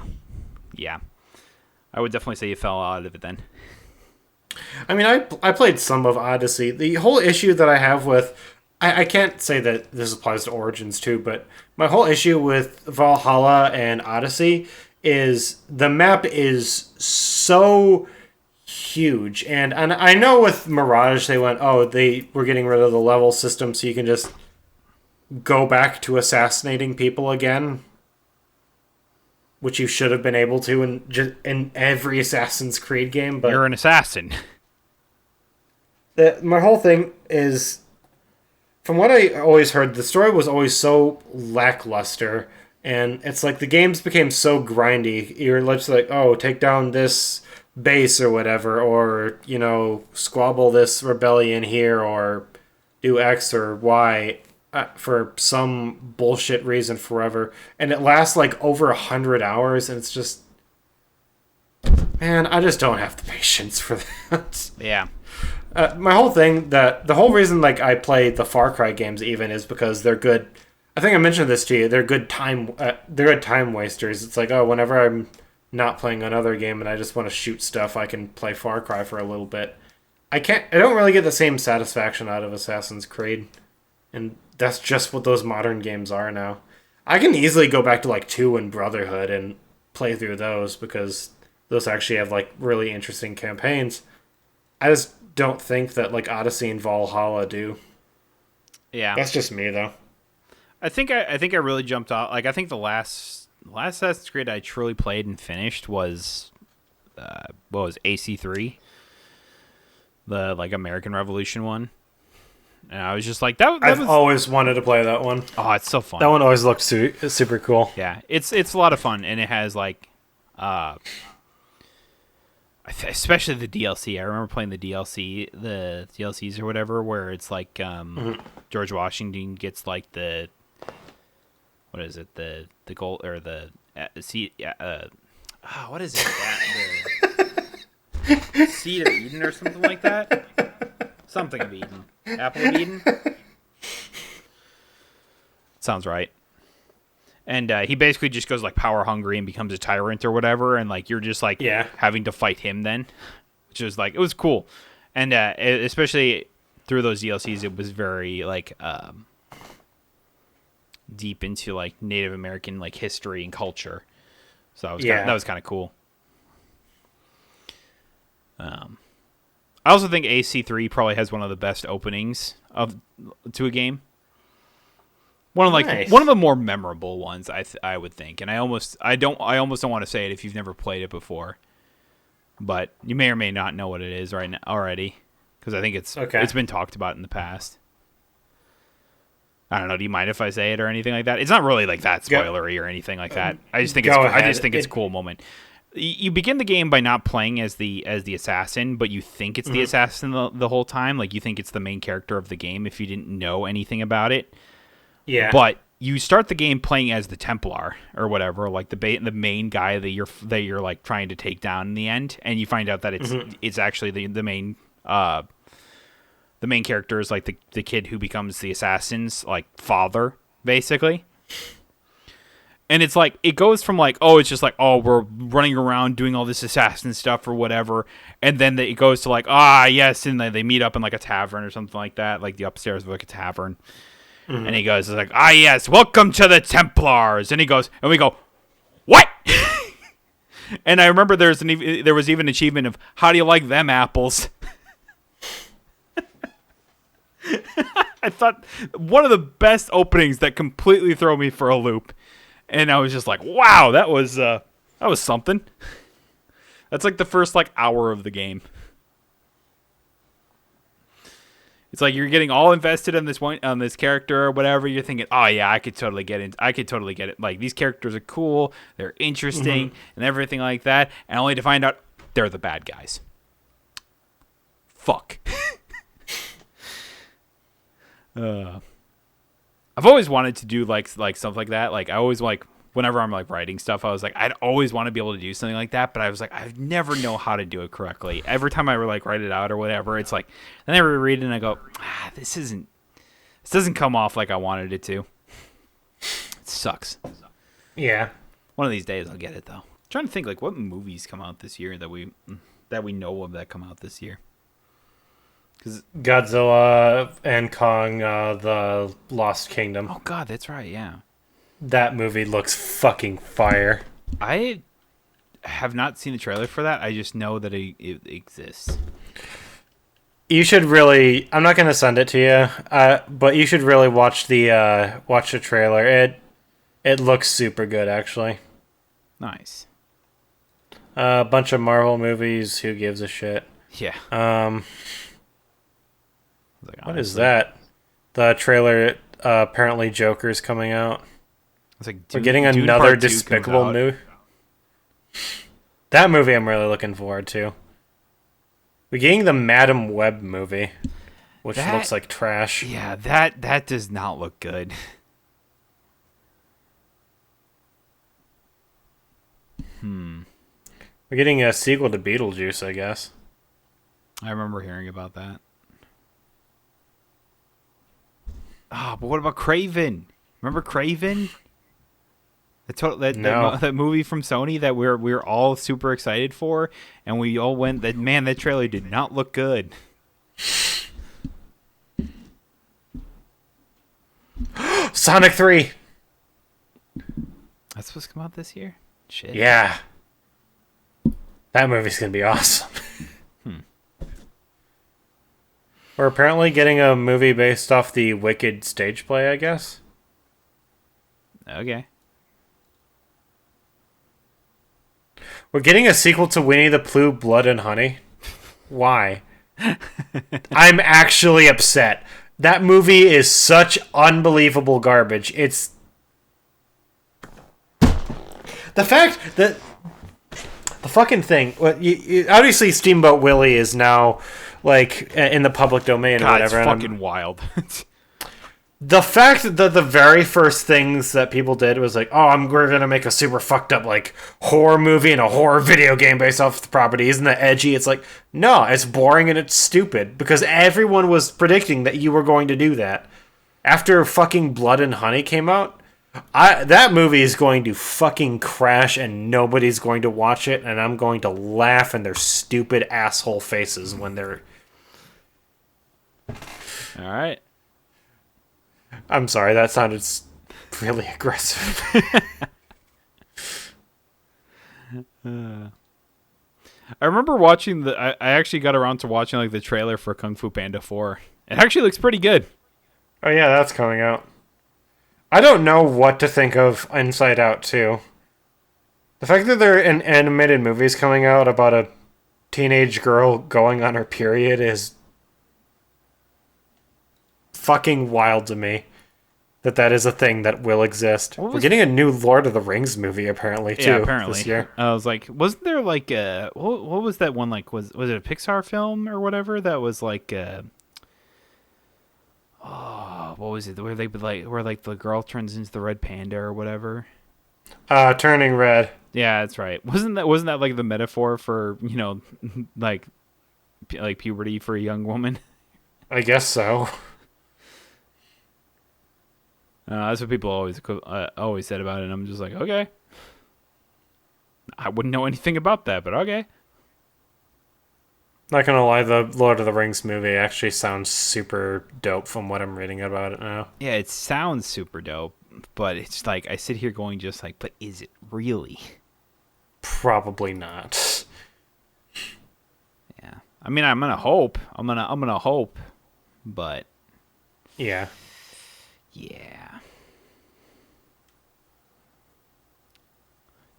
I would definitely say you fell out of it then. I played some of Odyssey. The whole issue that I have with... I can't say that this applies to Origins too, but my whole issue with Valhalla and Odyssey is the map is so huge. And I know with Mirage they went, they were getting rid of the level system so you can just go back to assassinating people again, which you should have been able to in every Assassin's Creed game. But you're an assassin. My whole thing is, from what I always heard, the story was always so lackluster, and it's like the games became so grindy. You're just like, take down this base or whatever, or, squabble this rebellion here, or do X or Y for some bullshit reason forever. And it lasts like over 100 hours, and it's just... Man, I just don't have the patience for that. Yeah. My whole thing, the whole reason like I play the Far Cry games even is because they're good. I think I mentioned this to you. They're good time. They're good time wasters. It's like, whenever I'm not playing another game and I just want to shoot stuff, I can play Far Cry for a little bit. I don't really get the same satisfaction out of Assassin's Creed. And that's just what those modern games are now. I can easily go back to like 2 and Brotherhood and play through those because those actually have like really interesting campaigns. I just don't think that like Odyssey and Valhalla do. Yeah. That's just me though. I think I really jumped off. Like I think the last Assassin's Creed I truly played and finished was what was AC3, the like American Revolution one, and I was just like I've always wanted to play that one. Oh, it's so fun. That one always looked super cool. Yeah, it's a lot of fun, and it has like especially the DLC. I remember playing the DLCs or whatever, where it's like George Washington gets like the what is it, the gold or the what is it, the seed of Eden or something like that, something of Eden, apple of Eden, sounds right. And he basically just goes like power hungry and becomes a tyrant or whatever, and like you're just like having to fight him then, which was like, it was cool. And especially through those DLCs, it was very like deep into like Native American like history and culture, so that was kind of cool. I also think AC3 probably has one of the best openings to a game. One of the more memorable ones, I would think, and I almost don't want to say it if you've never played it before, but you may or may not know what it is right now already, because I think it's been talked about in the past. I don't know. Do you mind if I say it or anything like that? It's not really like that spoilery or anything like that. I just think it's a cool moment. You begin the game by not playing as the assassin, but you think it's the assassin the whole time. Like you think it's the main character of the game if you didn't know anything about it. Yeah. But you start the game playing as the Templar or whatever, like the main guy that you're like trying to take down in the end, and you find out that it's actually the main character is like the kid who becomes the assassin's like father, basically. And it's like it goes from like, oh, it's just like, oh, we're running around doing all this assassin stuff or whatever, and then it goes to like, yes, and they meet up in like a tavern or something like that, like the upstairs of like a tavern. And he goes, like, yes, welcome to the Templars. And he goes, and we go, what? And I remember there was even an achievement of, how do you like them apples? I thought one of the best openings that completely throw me for a loop. And I was just like, wow, that was something. That's like the first like hour of the game. It's like you're getting all invested in this character or whatever. You're thinking, oh yeah, I could totally get it. Like these characters are cool, they're interesting, and everything like that. And only to find out they're the bad guys. Fuck. I've always wanted to do like stuff like that. Like I always like whenever I'm like writing stuff, I was like, I'd always want to be able to do something like that, but I was like, I never know how to do it correctly. Every time I like write it out or whatever, it's like, then I reread it and I go, this doesn't come off like I wanted it to. It sucks. Yeah. One of these days I'll get it though. I'm trying to think like what movies come out this year that we know of that come out this year. Godzilla and Kong, the Lost Kingdom. Oh God, that's right. Yeah. That movie looks fucking fire. I have not seen the trailer for that. I just know that it exists. You should really. I'm not going to send it to you, but you should really watch the trailer. It looks super good, actually. Nice. A bunch of Marvel movies. Who gives a shit? Yeah. What is that? The trailer. Apparently, Joker's coming out. It's like we're getting another Despicable movie. That movie I'm really looking forward to. We're getting the Madam Web movie, which looks like trash. Yeah, that does not look good. We're getting a sequel to Beetlejuice, I guess. I remember hearing about that. But what about Craven? Remember Craven? No. That movie from Sony that we're all super excited for, and we all went that man, that trailer did not look good. Sonic 3. That's supposed to come out this year? Shit. Yeah. That movie's going to be awesome. We're apparently getting a movie based off the Wicked stage play, I guess. Okay. We're getting a sequel to Winnie the Pooh, Blood and Honey. Why? I'm actually upset. That movie is such unbelievable garbage. It's... The fact that... The fucking thing... Obviously, Steamboat Willie is now, like, in the public domain or whatever. It's fucking wild. The fact that the very first things that people did was like, oh, we're going to make a super fucked up, like, horror movie and a horror video game based off the property. Isn't that edgy? It's like, no, it's boring and it's stupid because everyone was predicting that you were going to do that. After fucking Blood and Honey came out, that movie is going to fucking crash and nobody's going to watch it, and I'm going to laugh in their stupid asshole faces when they're... All right. I'm sorry, that sounded really aggressive. I remember watching I actually got around to watching like the trailer for Kung Fu Panda 4. It actually looks pretty good. Oh yeah, that's coming out. I don't know what to think of Inside Out 2. The fact that there are animated movies coming out about a teenage girl going on her period is fucking wild to me. That is a thing that will exist. We're getting a new Lord of the Rings movie apparently too. Yeah, apparently this year. I was like, wasn't there like what was that one like? Was it a Pixar film or whatever that was like? What was it? Where the girl turns into the red panda or whatever? Turning Red. Yeah, that's right. Wasn't that like the metaphor for like puberty for a young woman? I guess so. That's what people always said about it, and I'm just like, okay. I wouldn't know anything about that, but okay. Not gonna lie, the Lord of the Rings movie actually sounds super dope from what I'm reading about it now. Yeah, it sounds super dope, but it's like I sit here going just like, but is it really? Probably not. Yeah, I mean, I'm gonna hope. I'm gonna hope, but yeah.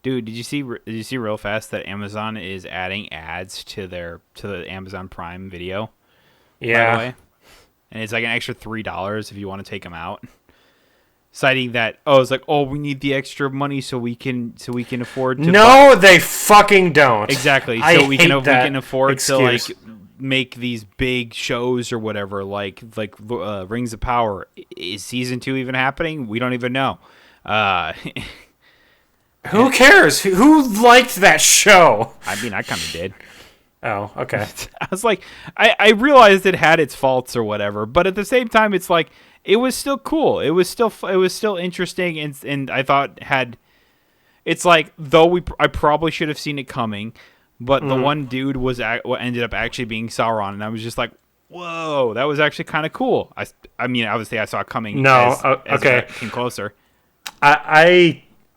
Dude, did you see real fast that Amazon is adding ads to the Amazon Prime Video? Yeah. By the way? And it's like an extra $3 if you want to take them out. Citing that, we need the extra money so we can afford to No, they fucking don't. Exactly. So we can afford to like make these big shows or whatever, like Rings of Power. Is season 2 even happening? We don't even know. Who cares? Who liked that show? I mean, I kind of did. Oh, okay. I was like, I realized it had its faults or whatever, but at the same time, it's like it was still cool. It was still interesting, and I thought it's like I probably should have seen it coming, but the one dude ended up actually being Sauron, and I was just like, whoa, that was actually kind of cool. I mean, obviously I saw it coming. No, as okay, it came closer.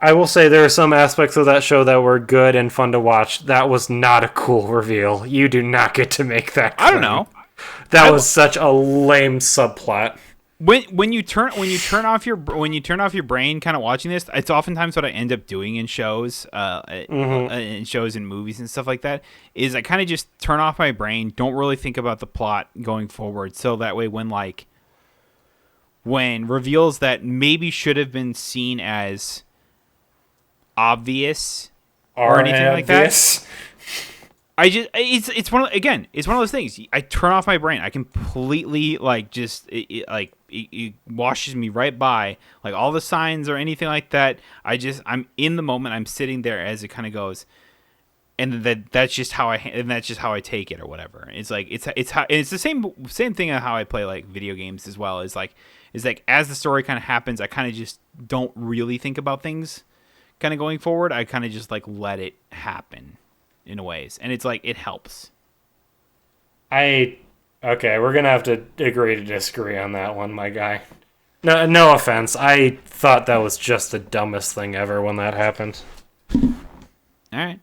I will say there are some aspects of that show that were good and fun to watch. That was not a cool reveal. You do not get to make that claim. I don't know. That was such a lame subplot. When you turn off your brain kind of watching this, it's oftentimes what I end up doing in shows in shows and movies and stuff like that is I kind of just turn off my brain, don't really think about the plot going forward, so that way when reveals that maybe should have been seen as obvious or anything like that, it's one of those things. I turn off my brain. I completely it washes me right by, like, all the signs or anything like that. I'm in the moment. I'm sitting there as it kind of goes, and that's just how I take it or whatever. It's like it's the same thing on how I play like video games as well. Is like as the story kind of happens, I kind of just don't really think about things kind of going forward. I kind of just like let it happen in ways, and it's like it helps. Okay, we're gonna have to agree to disagree on that one, my guy. No offense. I thought that was just the dumbest thing ever when that happened. All right.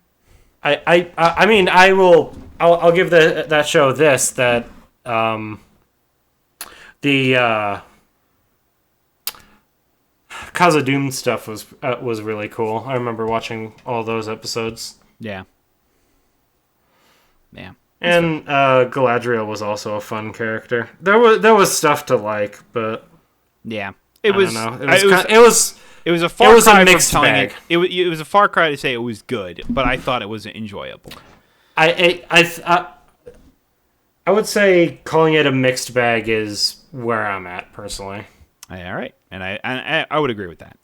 I mean, I'll give that show this, that the Cause of Doom stuff was really cool. I remember watching all those episodes. Yeah. Yeah. And Galadriel was also a fun character. There was stuff to like, but yeah, it was a far cry from mixed telling bag. it was a far cry to say it was good, but I thought it was enjoyable. I would say calling it a mixed bag is where I'm at personally. All right, and I would agree with that.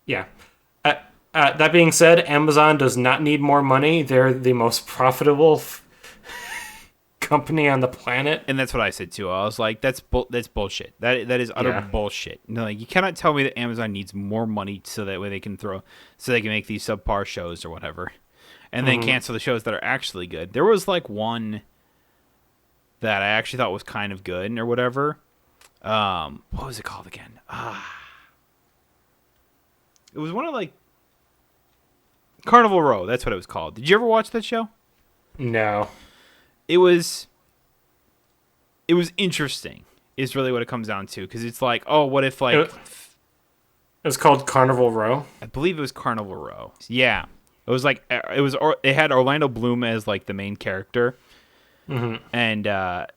Yeah. That being said, Amazon does not need more money. They're the most profitable company on the planet, and that's what I said too. I was like, that's bullshit. That is utter bullshit. No, like, you cannot tell me that Amazon needs more money so that way they can make these subpar shows or whatever, and then cancel the shows that are actually good. There was like one that I actually thought was kind of good or whatever. What was it called again? It was one of like Carnival Row. That's what it was called. Did you ever watch that show? No. It was interesting, is really what it comes down to, because it's like, oh, what if like it was called Carnival Row? I believe it was Carnival Row. Yeah, it was like it had Orlando Bloom as like the main character, and oh,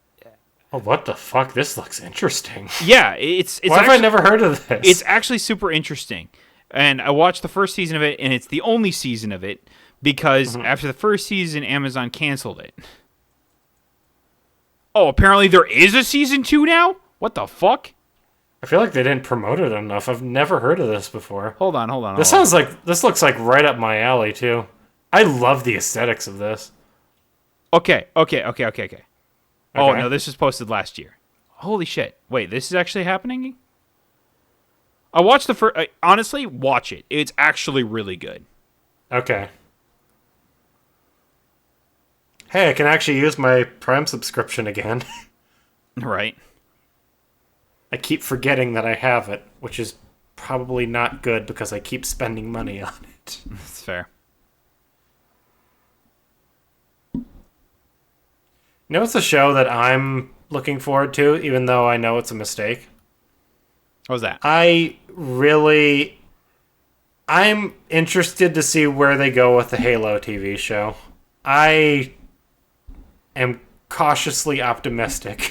what the fuck? This looks interesting. Yeah, it's why have I never heard of this? It's actually super interesting, and I watched the first season of it, and it's the only season of it because after the first season, Amazon canceled it. Oh, apparently there is a season 2 now? What the fuck? I feel like they didn't promote it enough. I've never heard of this before. Hold on. This looks like right up my alley too. I love the aesthetics of this. Okay. Oh, no, this was posted last year. Holy shit. Wait, this is actually happening? I watched the first... honestly, watch it. It's actually really good. Okay. Hey, I can actually use my Prime subscription again. Right. I keep forgetting that I have it, which is probably not good because I keep spending money on it. That's fair. You know, it's a show that I'm looking forward to, even though I know it's a mistake. What was that? I'm interested to see where they go with the Halo TV show. I am cautiously optimistic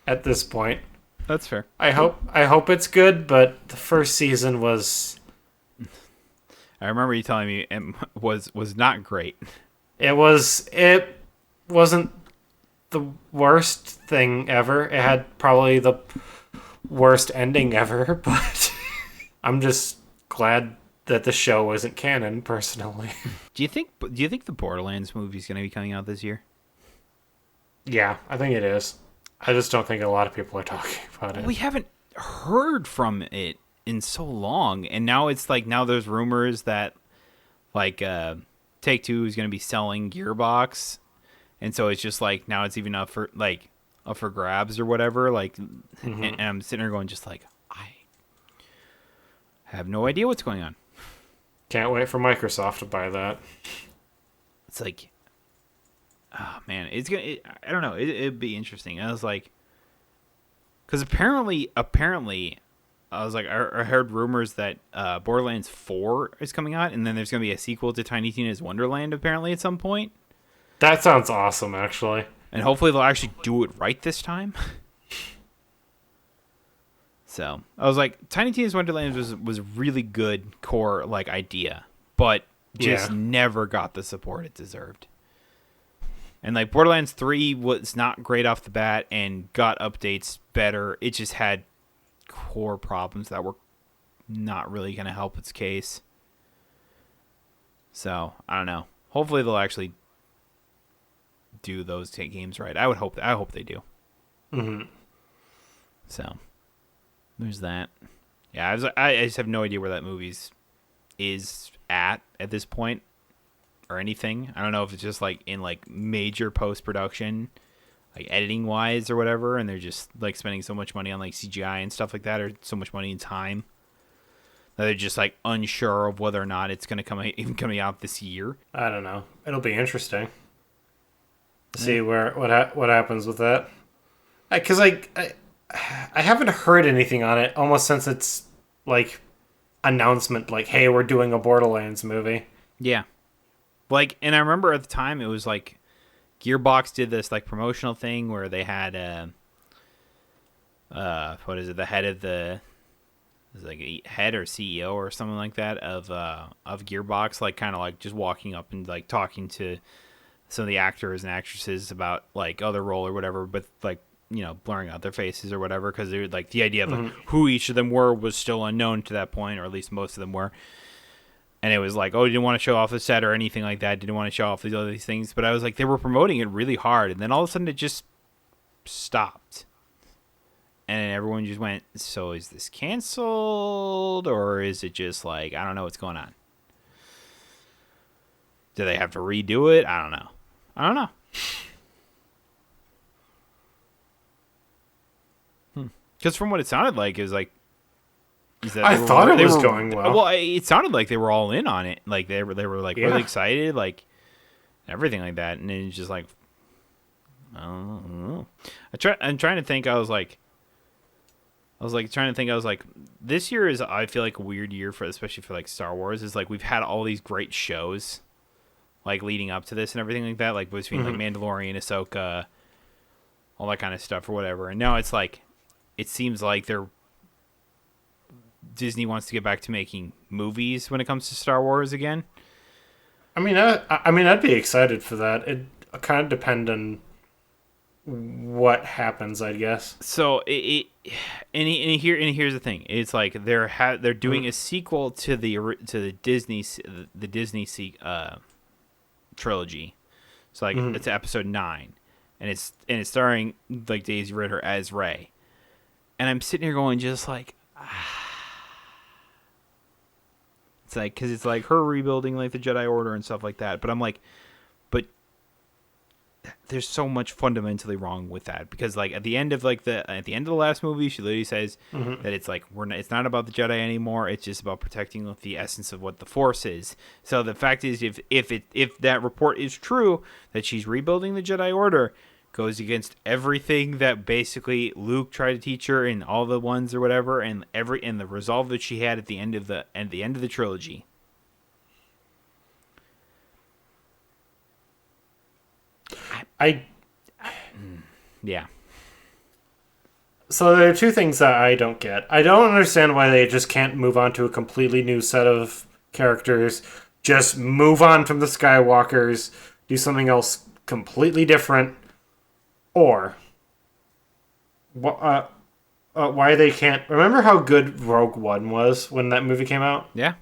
at this point. That's fair. I hope it's good, but the first season was... I remember you telling me it was not great. It wasn't the worst thing ever. It had probably the worst ending ever, but I'm just glad that the show isn't canon, personally. Do you think the Borderlands movie is going to be coming out this year? Yeah, I think it is. I just don't think a lot of people are talking about it. We haven't heard from it in so long, and now it's like there's rumors that like Take-Two is going to be selling Gearbox, and so it's just like now it's even up for grabs or whatever. Like, and I'm sitting there going just like, I have no idea what's going on. Can't wait for Microsoft to buy that. It's like, oh man, I don't know. It'd be interesting. I was like, because apparently, I was like, I heard rumors that Borderlands 4 is coming out, and then there's gonna be a sequel to Tiny Tina's Wonderland apparently at some point. That sounds awesome, actually. And hopefully they'll actually do it right this time. So I was like, Tiny Tina's Wonderland was really good core like idea, but just never got the support it deserved. And like Borderlands 3 was not great off the bat and got updates better. It just had core problems that were not really going to help its case. So I don't know. Hopefully they'll actually do those games right. I hope they do. So there's that. Yeah, I just have no idea where that movie is at this point or anything. I don't know if it's just like in like major post production, like editing wise or whatever, and they're just like spending so much money on like CGI and stuff like that, or so much money and time that they're just like unsure of whether or not it's going to even coming out this year. I don't know. It'll be interesting to see what happens with that. Because I haven't heard anything on it almost since it's like announcement, like, hey, we're doing a Borderlands movie. Yeah, like, and I remember at the time it was like Gearbox did this like promotional thing where they had what is it, the head of the, is it like a head or CEO or something like that of Gearbox, like kind of like just walking up and like talking to some of the actors and actresses about like their role or whatever, but like, you know, blurring out their faces or whatever, because they were like, the idea of like who each of them were was still unknown to that point, or at least most of them were. And it was like, oh, didn't want to show off the set or anything like that. Didn't want to show off these things. But I was like, they were promoting it really hard, and then all of a sudden it just stopped. And everyone just went, so is this canceled, or is it just like, I don't know what's going on? Do they have to redo it? I don't know. Because from what it sounded like, it was like, I thought it was going well. Well, it sounded like they were all in on it. Like they were like really excited, like everything like that. And it's just like, I don't know. I'm trying to think. I was like, this year is, I feel like, a weird year for, especially for like Star Wars. Is like we've had all these great shows, like leading up to this and everything like that, like between like Mandalorian, Ahsoka, all that kind of stuff or whatever. And now it's like, it seems like Disney wants to get back to making movies when it comes to Star Wars again. I mean, I'd be excited for that. It kind of depends on what happens, I guess. So here's the thing. It's like they're doing a sequel to the Disney trilogy. So like it's episode 9, and it's starring like Daisy Ridder as Rey. And I'm sitting here going just like, it's like, because it's like her rebuilding like the Jedi Order and stuff like that. But I'm like, but there's so much fundamentally wrong with that, because like at the end of the last movie, she literally says that it's like it's not about the Jedi anymore. It's just about protecting the essence of what the Force is. So the fact is, if that report is true that she's rebuilding the Jedi Order, goes against everything that basically Luke tried to teach her in all the ones or whatever, and the resolve that she had at the end of the trilogy. Yeah. So there are two things that I don't get. I don't understand why they just can't move on to a completely new set of characters. Just move on from the Skywalkers, do something else completely different. Or why they can't... Remember how good Rogue One was when that movie came out? Yeah.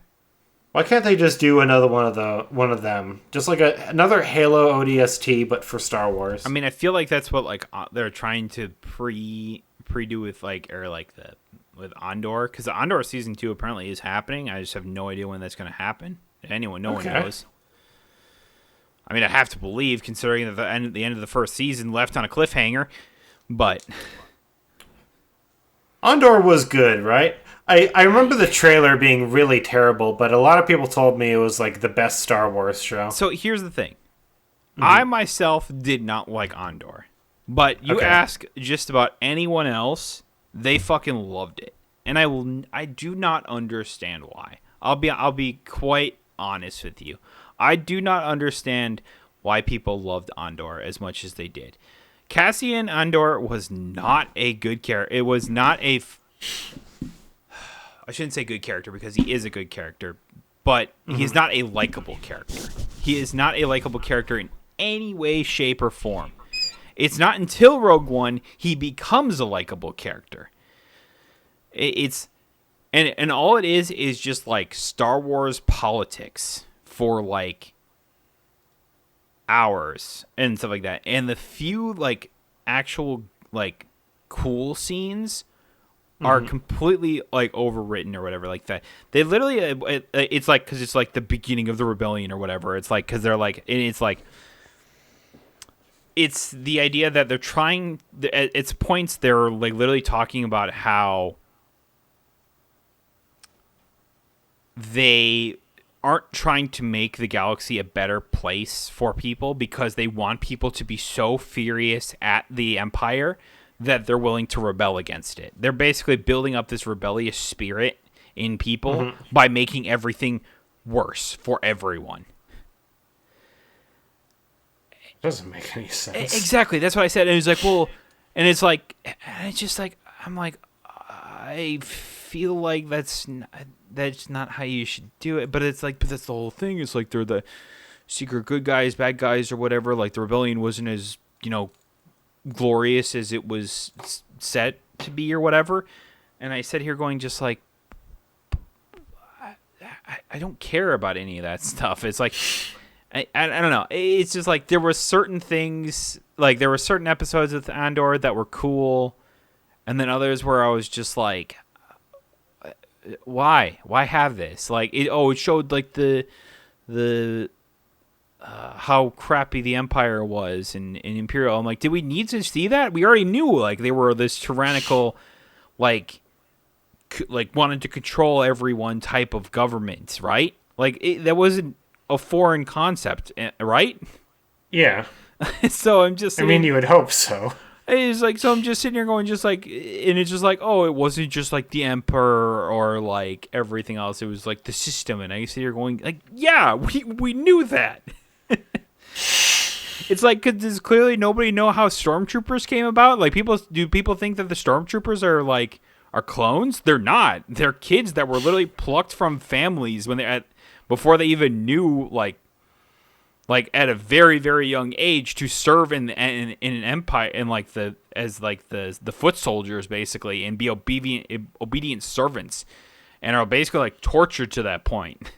Why can't they just do another one of them? Just like another Halo ODST, but for Star Wars. I mean, I feel like that's what like they're trying to pre-do with with Andor, because Andor season 2 apparently is happening. I just have no idea when that's going to happen. No one knows. I mean, I have to believe, considering that the end of the first season left on a cliffhanger, but Andor was good, right? I remember the trailer being really terrible, but a lot of people told me it was like the best Star Wars show. So here's the thing. I myself did not like Andor, but you ask just about anyone else, they fucking loved it. And I do not understand why. I'll be quite honest with you. I do not understand why people loved Andor as much as they did. Cassian Andor was not a good character. It was not I shouldn't say good character, because he is a good character, but he is not a likable character. He is not a likable character in any way, shape, or form. It's not until Rogue One he becomes a likable character. And all it is just like Star Wars politics for like hours and stuff like that. And the few like actual like cool scenes are completely like overwritten or whatever like that. They literally it's like because it's like the beginning of the rebellion or whatever. It's like because they're like and it's like it's the idea that they're trying at its points they're like literally talking about how they aren't trying to make the galaxy a better place for people because they want people to be so furious at the Empire that they're willing to rebel against it. They're basically building up this rebellious spirit in people by making everything worse for everyone. Doesn't make any sense. Exactly. That's what I said. And it's like, well, and it's like, and it's just like, I'm like, I feel like that's not how you should do it. But it's like, but that's the whole thing. It's like they're the secret good guys, bad guys, or whatever. Like the rebellion wasn't as, glorious as it was set to be or whatever. And I sit here going just like, I don't care about any of that stuff. It's like, I don't know. It's just like there were certain things, like there were certain episodes of Andor that were cool. And then others where I was just like, why have this? Like, it showed like the how crappy the Empire was in Imperial. I'm like, did we need to see that? We already knew like they were this tyrannical, like wanted to control everyone type of government, right? Like that wasn't a foreign concept, right? Yeah. So I'm just I mean, you would hope so. It's like, so I'm just sitting here going just like, and it's just like, oh, it wasn't just like the Emperor or like everything else. It was like the system. And I sit here going like, yeah, we knew that. It's like, does clearly nobody know how stormtroopers came about? Like do people think that the stormtroopers are clones? They're not. They're kids that were literally plucked from families before they even knew like at a very, very young age to serve in an empire and as the foot soldiers basically and be obedient servants and are basically like tortured to that point.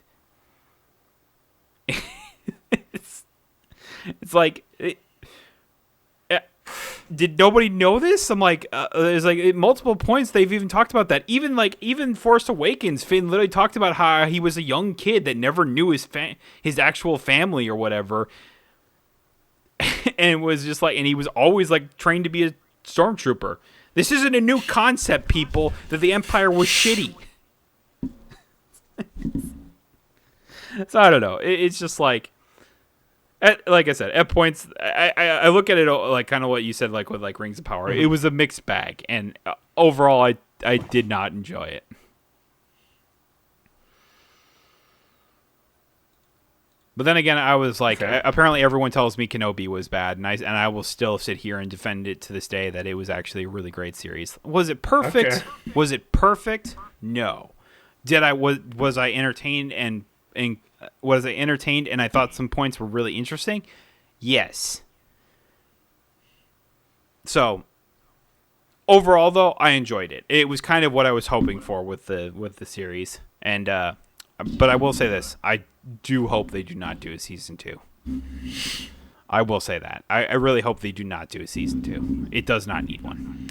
It's like, did nobody know this? I'm like, there's like at multiple points they've even talked about that. Even Force Awakens, Finn literally talked about how he was a young kid that never knew his actual family or whatever, and was just like, and he was always like trained to be a stormtrooper. This isn't a new concept, people. That the Empire was shitty. So I don't know. It's just like. Like I said, at points, I look at it like kind of what you said, like with like Rings of Power. It was a mixed bag, and overall, I did not enjoy it. But then again, I was like, apparently everyone tells me Kenobi was bad, and I will still sit here and defend it to this day that it was actually a really great series. Was it perfect? Okay. Was it perfect? No. Was I entertained and was I entertained and I thought some points were really interesting? Yes. So overall though, I enjoyed it. It was kind of what I was hoping for with the series. And but I will say this, I do hope they do not do a season 2. I will say that. I really hope they do not do a season 2. It does not need one.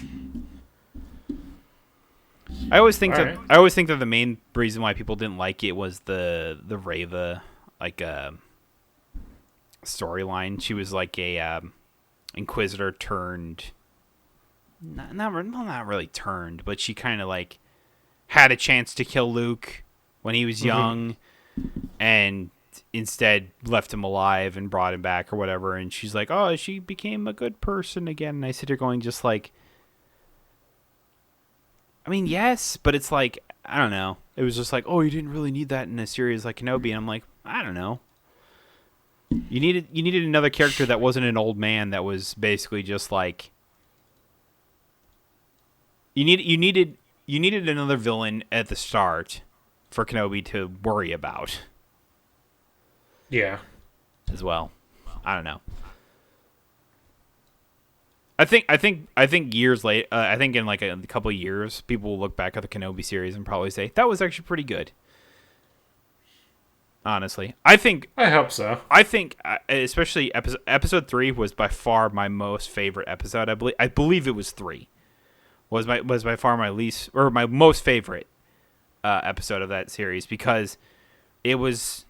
I always think that the main reason why people didn't like it was the Reva storyline. She was like a Inquisitor turned, not really turned, but she kind of like had a chance to kill Luke when he was young, and instead left him alive and brought him back or whatever. And she's like, oh, she became a good person again. And I sit here going just like. I mean, yes, but it's like, I don't know. It was just like, oh, you didn't really need that in a series like Kenobi. And I'm like, I don't know. You needed another character that wasn't an old man that was basically just like you needed another villain at the start for Kenobi to worry about. Yeah. As well. I don't know. I think years later, I think in like a couple of years, people will look back at the Kenobi series and probably say that was actually pretty good. Honestly, I hope so. I think, especially episode 3 was by far my most favorite episode. I believe it was 3 was by far my least or my most favorite episode of that series, because it was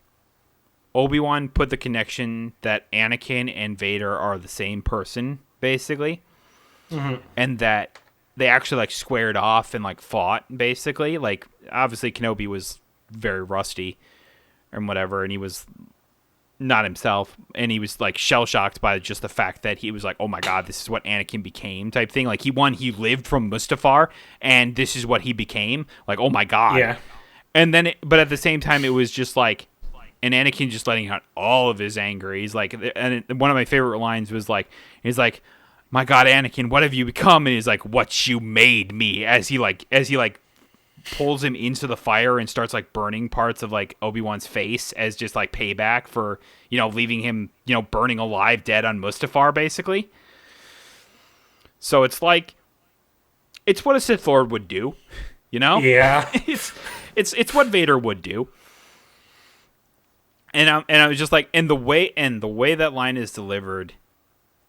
Obi-Wan put the connection that Anakin and Vader are the same person, basically, and that they actually like squared off and like fought, basically. Like, obviously Kenobi was very rusty and whatever, and he was not himself, and he was like shell shocked by just the fact that he was like, oh my god, this is what Anakin became, type thing. Like, he lived from Mustafar, and this is what he became. Like, oh my god. Yeah. And then but at the same time, it was just like, and Anakin just letting out all of his anger. He's like, and one of my favorite lines was like, he's like, my god, Anakin, what have you become? And he's like, what you made me, as he pulls him into the fire and starts like burning parts of like Obi-Wan's face as just like payback for, leaving him, burning alive dead on Mustafar, basically. So it's like, it's what a Sith Lord would do, Yeah. it's what Vader would do. And I was just like, and the way that line is delivered,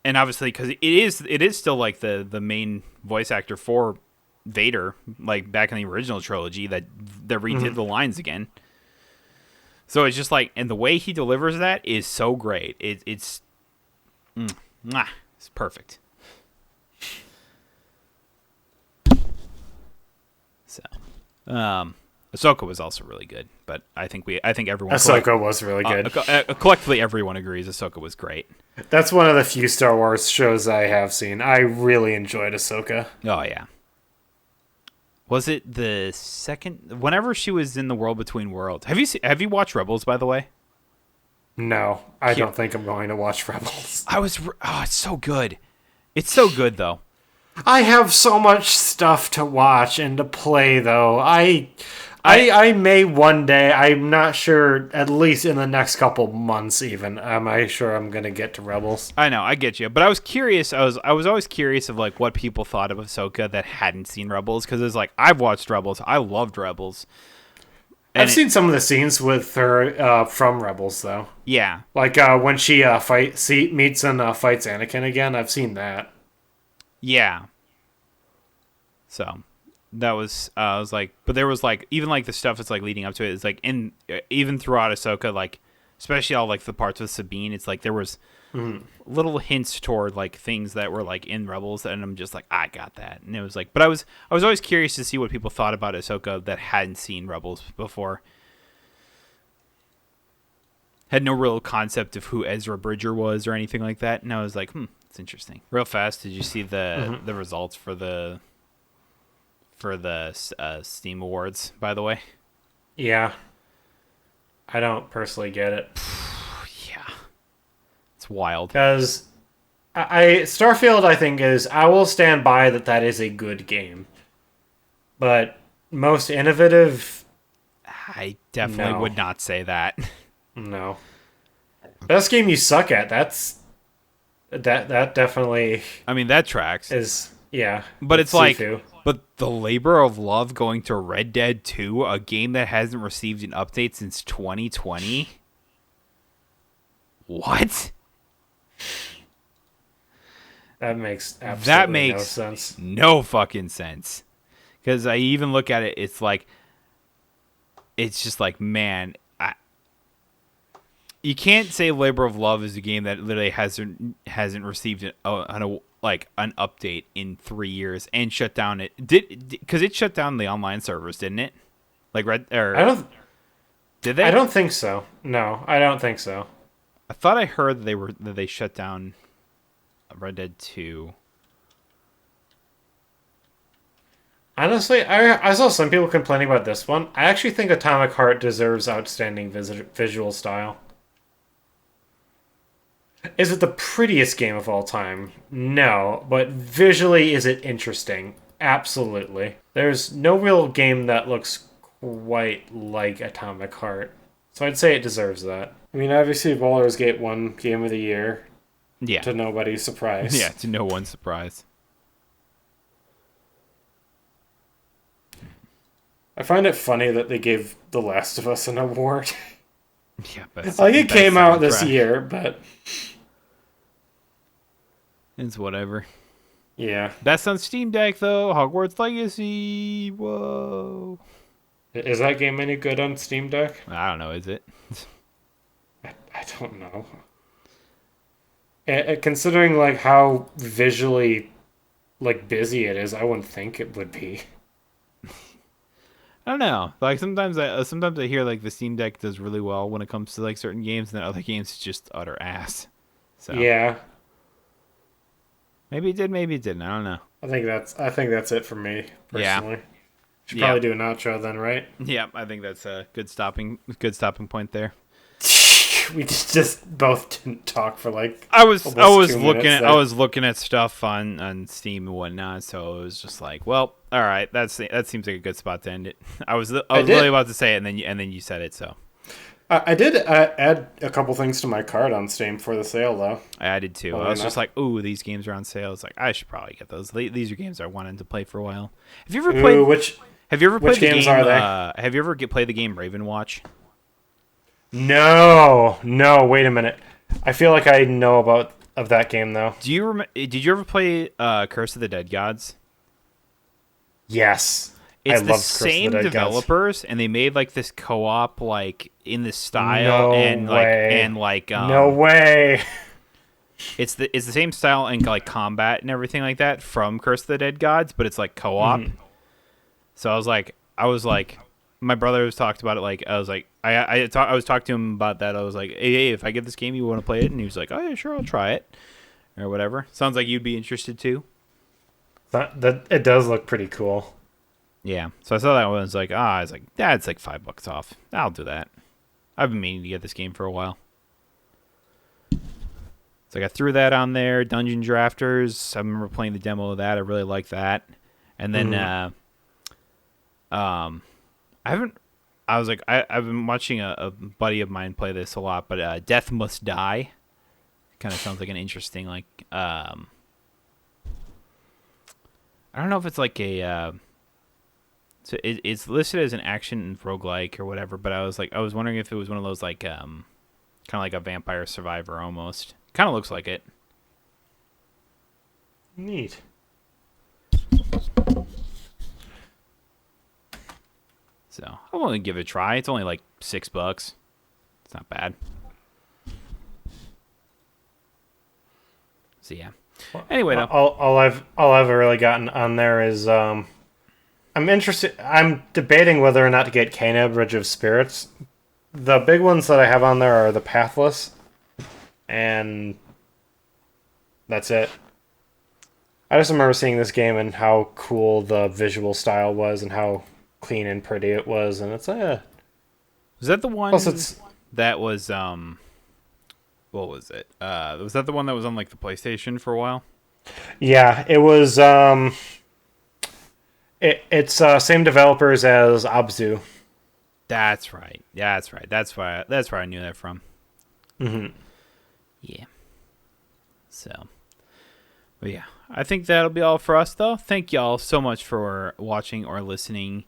and obviously because it is still like the main voice actor for Vader, like back in the original trilogy, that redid the lines again. So it's just like, and the way he delivers that is so great. It's perfect. So, Ahsoka was also really good, but I think everyone Ahsoka was really good. Collectively, everyone agrees Ahsoka was great. That's one of the few Star Wars shows I have seen. I really enjoyed Ahsoka. Oh yeah. Was it the second? Whenever she was in the World Between Worlds, have you watched Rebels, by the way? No, I don't think I'm going to watch Rebels. It's so good. It's so good though. I have so much stuff to watch and to play, though. I may one day. I'm not sure. At least in the next couple months, even. Am I sure I'm gonna get to Rebels? I know, I get you, but I was curious. I was always curious of like what people thought of Ahsoka that hadn't seen Rebels, because it's like, I've watched Rebels. I loved Rebels. I've seen some of the scenes with her from Rebels, though. Yeah, like when she meets and fights Anakin again. I've seen that. Yeah. So that was I was like, but there was like, even like the stuff that's like leading up to it is like even throughout Ahsoka, like especially all like the parts with Sabine, it's like there was little hints toward like things that were like in Rebels, and I'm just like, I got that. And it was like, but I was always curious to see what people thought about Ahsoka that hadn't seen Rebels before. Had no real concept of who Ezra Bridger was or anything like that, and I was like, it's interesting. Real fast, did you see the results for the Steam Awards, by the way? Yeah. I don't personally get it. Yeah. It's wild. Because Starfield, I think, I will stand by that is a good game. But most innovative... I definitely would not say that. No. Best game you suck at, that definitely... I mean, that tracks. Yeah. But it's like... Sifu. But the labor of love going to Red Dead 2, a game that hasn't received an update since 2020? What? That makes absolutely no sense. No fucking sense. Because I even look at it, it's just like, man, you can't say Labor of Love is a game that literally hasn't received an update in 3 years and shut down because it shut down the online servers, didn't it? Did they? I don't think so. No, I don't think so. I thought I heard that they shut down Red Dead 2. Honestly, I saw some people complaining about this one. I actually think Atomic Heart deserves outstanding visual style. Is it the prettiest game of all time? No, but visually, is it interesting? Absolutely. There's no real game that looks quite like Atomic Heart, so I'd say it deserves that. I mean, obviously, Baldur's Gate won Game of the Year. Yeah. To nobody's surprise. Yeah, to no one's surprise. I find it funny that they gave The Last of Us an award. Yeah, it came out this year, but it's whatever. Yeah. That's on Steam Deck though. Hogwarts Legacy. Whoa. Is that game any good on Steam Deck? I don't know. Is it? I don't know. Considering like how visually like busy it is, I wouldn't think it would be. I don't know. Like sometimes I hear like the Steam Deck does really well when it comes to like certain games, and then other games it's just utter ass. So Yeah. maybe it did, maybe it didn't. I don't know. I think that's it for me Yeah. personally. Should Yeah. probably do an outro then, right? Yeah, I think that's a good stopping point there. We just both didn't talk for like I was 2 looking minutes at there. I was looking at stuff on Steam and whatnot, so it was just like, well, all right, that seems like a good spot to end it. I was really about to say it, and then you said it, so I did add a couple things to my card on Steam for the sale though. I added two. Well, I was enough. just like, ooh, these games are on sale. It's like I should probably get those. These are games I wanted to play for a while. Have you ever played? Ooh, which Have you ever played the games game? are they? Have you ever played the game Raven Watch? No, wait a minute. I feel like I know of that game though. Did you ever play Curse of the Dead Gods? Yes. It's I the loved Curse of the same Dead Gods. developers, and they made like this co-op like in this style No and way. like No way. it's the same style and like combat and everything like that from Curse of the Dead Gods, but it's like co-op. So I was like, my brother was talked about it. Like I was like, I was talking to him about that. I was like, hey, if I get this game, you want to play it? And he was like, oh yeah, sure, I'll try it or whatever. Sounds like you'd be interested too. That it does look pretty cool. Yeah. So I saw that one. I was like, it's like, it's like $5 off. I'll do that. I've been meaning to get this game for a while. So I threw that on there. Dungeon Drafters. I remember playing the demo of that. I really like that. And then, I've been watching a buddy of mine play this a lot, but Death Must Die. Kind of sounds like an interesting, like, I don't know if it's like a, so it's listed as an action roguelike or whatever, but I was wondering if it was one of those like kind of like a Vampire Survivor almost. Kind of looks like it. Neat. So I'm willing to give it a try. It's only like $6. It's not bad. So yeah. Anyway, though, All I've really gotten on there is I'm interested. I'm debating whether or not to get Kena Bridge of Spirits. The big ones that I have on there are the Pathless, and that's it. I just remember seeing this game and how cool the visual style was and how clean and pretty it was, and it's was that the one that was what was it? Was that the one that was on like the PlayStation for a while? yeah, it was it's same developers as Abzu. That's right. Yeah, that's right. That's where I knew that from. Mm-hmm. Yeah. So, but yeah, I think that'll be all for us, though. Thank y'all so much for watching or listening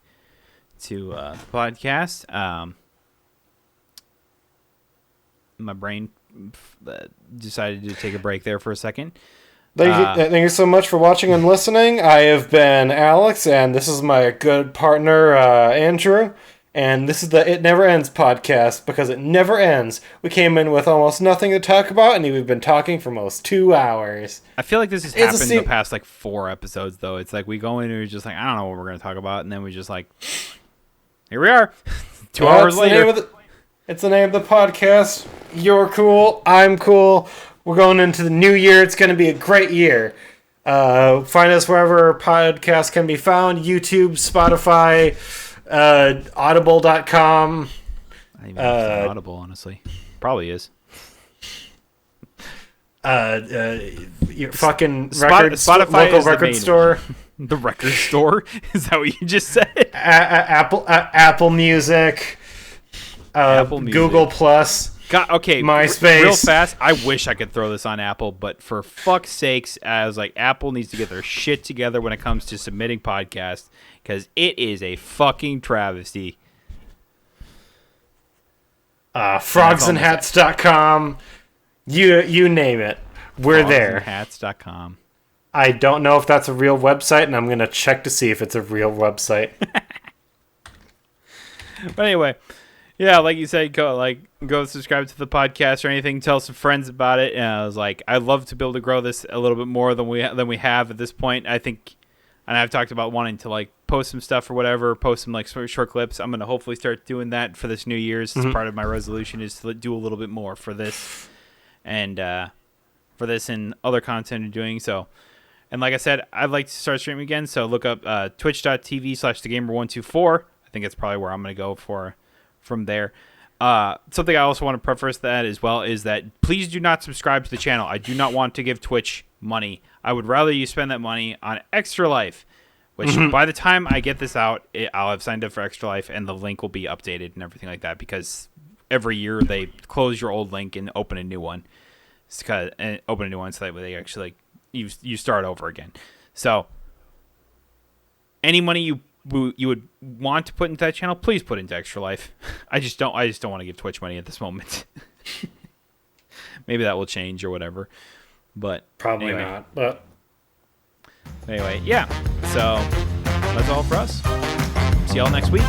to the podcast. My brain decided to take a break there for a second. Thank you so much for watching and listening. I have been Alex, and this is my good partner, Andrew. And this is the It Never Ends podcast, because it never ends. We came in with almost nothing to talk about, and we've been talking for almost 2 hours. I feel like this has happened the past like 4 episodes, though. It's like we go in and we're just like, I don't know what we're going to talk about, and then we just like, here we are, 2 hours later. It's the name of the podcast. You're cool. I'm cool. We're going into the new year. It's going to be a great year. Find us wherever podcasts can be found. YouTube, Spotify, Audible.com. I don't even know if it's Audible, honestly. Probably is. Your fucking Spotify local is the record main store. The record store? Is that what you just said? Apple Music. Apple Music. Google Plus. God, okay, MySpace. real fast. I wish I could throw this on Apple, but for fuck's sakes, I was like, Apple needs to get their shit together when it comes to submitting podcasts, because it is a fucking travesty. Frogsandhats.com. You name it. We're there. Frogsandhats.com. I don't know if that's a real website, and I'm going to check to see if it's a real website. But anyway, yeah, like you said, go subscribe to the podcast or anything. Tell some friends about it. And I was like, I'd love to be able to grow this a little bit more than we have at this point. I think, and I've talked about wanting to like post some stuff or whatever, post some like short clips. I'm gonna hopefully start doing that for this New Year's. As part of my resolution is to do a little bit more for this, and other content I'm doing. So, and like I said, I'd like to start streaming again. So look up twitch.tv/thegamer124. I think that's probably where I'm gonna go from there. Something I also want to preface that as well is that please do not subscribe to the channel. I do not want to give Twitch money. I would rather you spend that money on Extra Life, which by the time I get this out, I'll have signed up for Extra Life and the link will be updated and everything like that, because every year they close your old link and open a new one. So that way they actually you start over again. So any money you would want to put into that channel, please put into Extra Life. I just don't want to give Twitch money at this moment. Maybe that will change or whatever. But Probably anyway. not. But Anyway, yeah. So that's all for us. See y'all next week.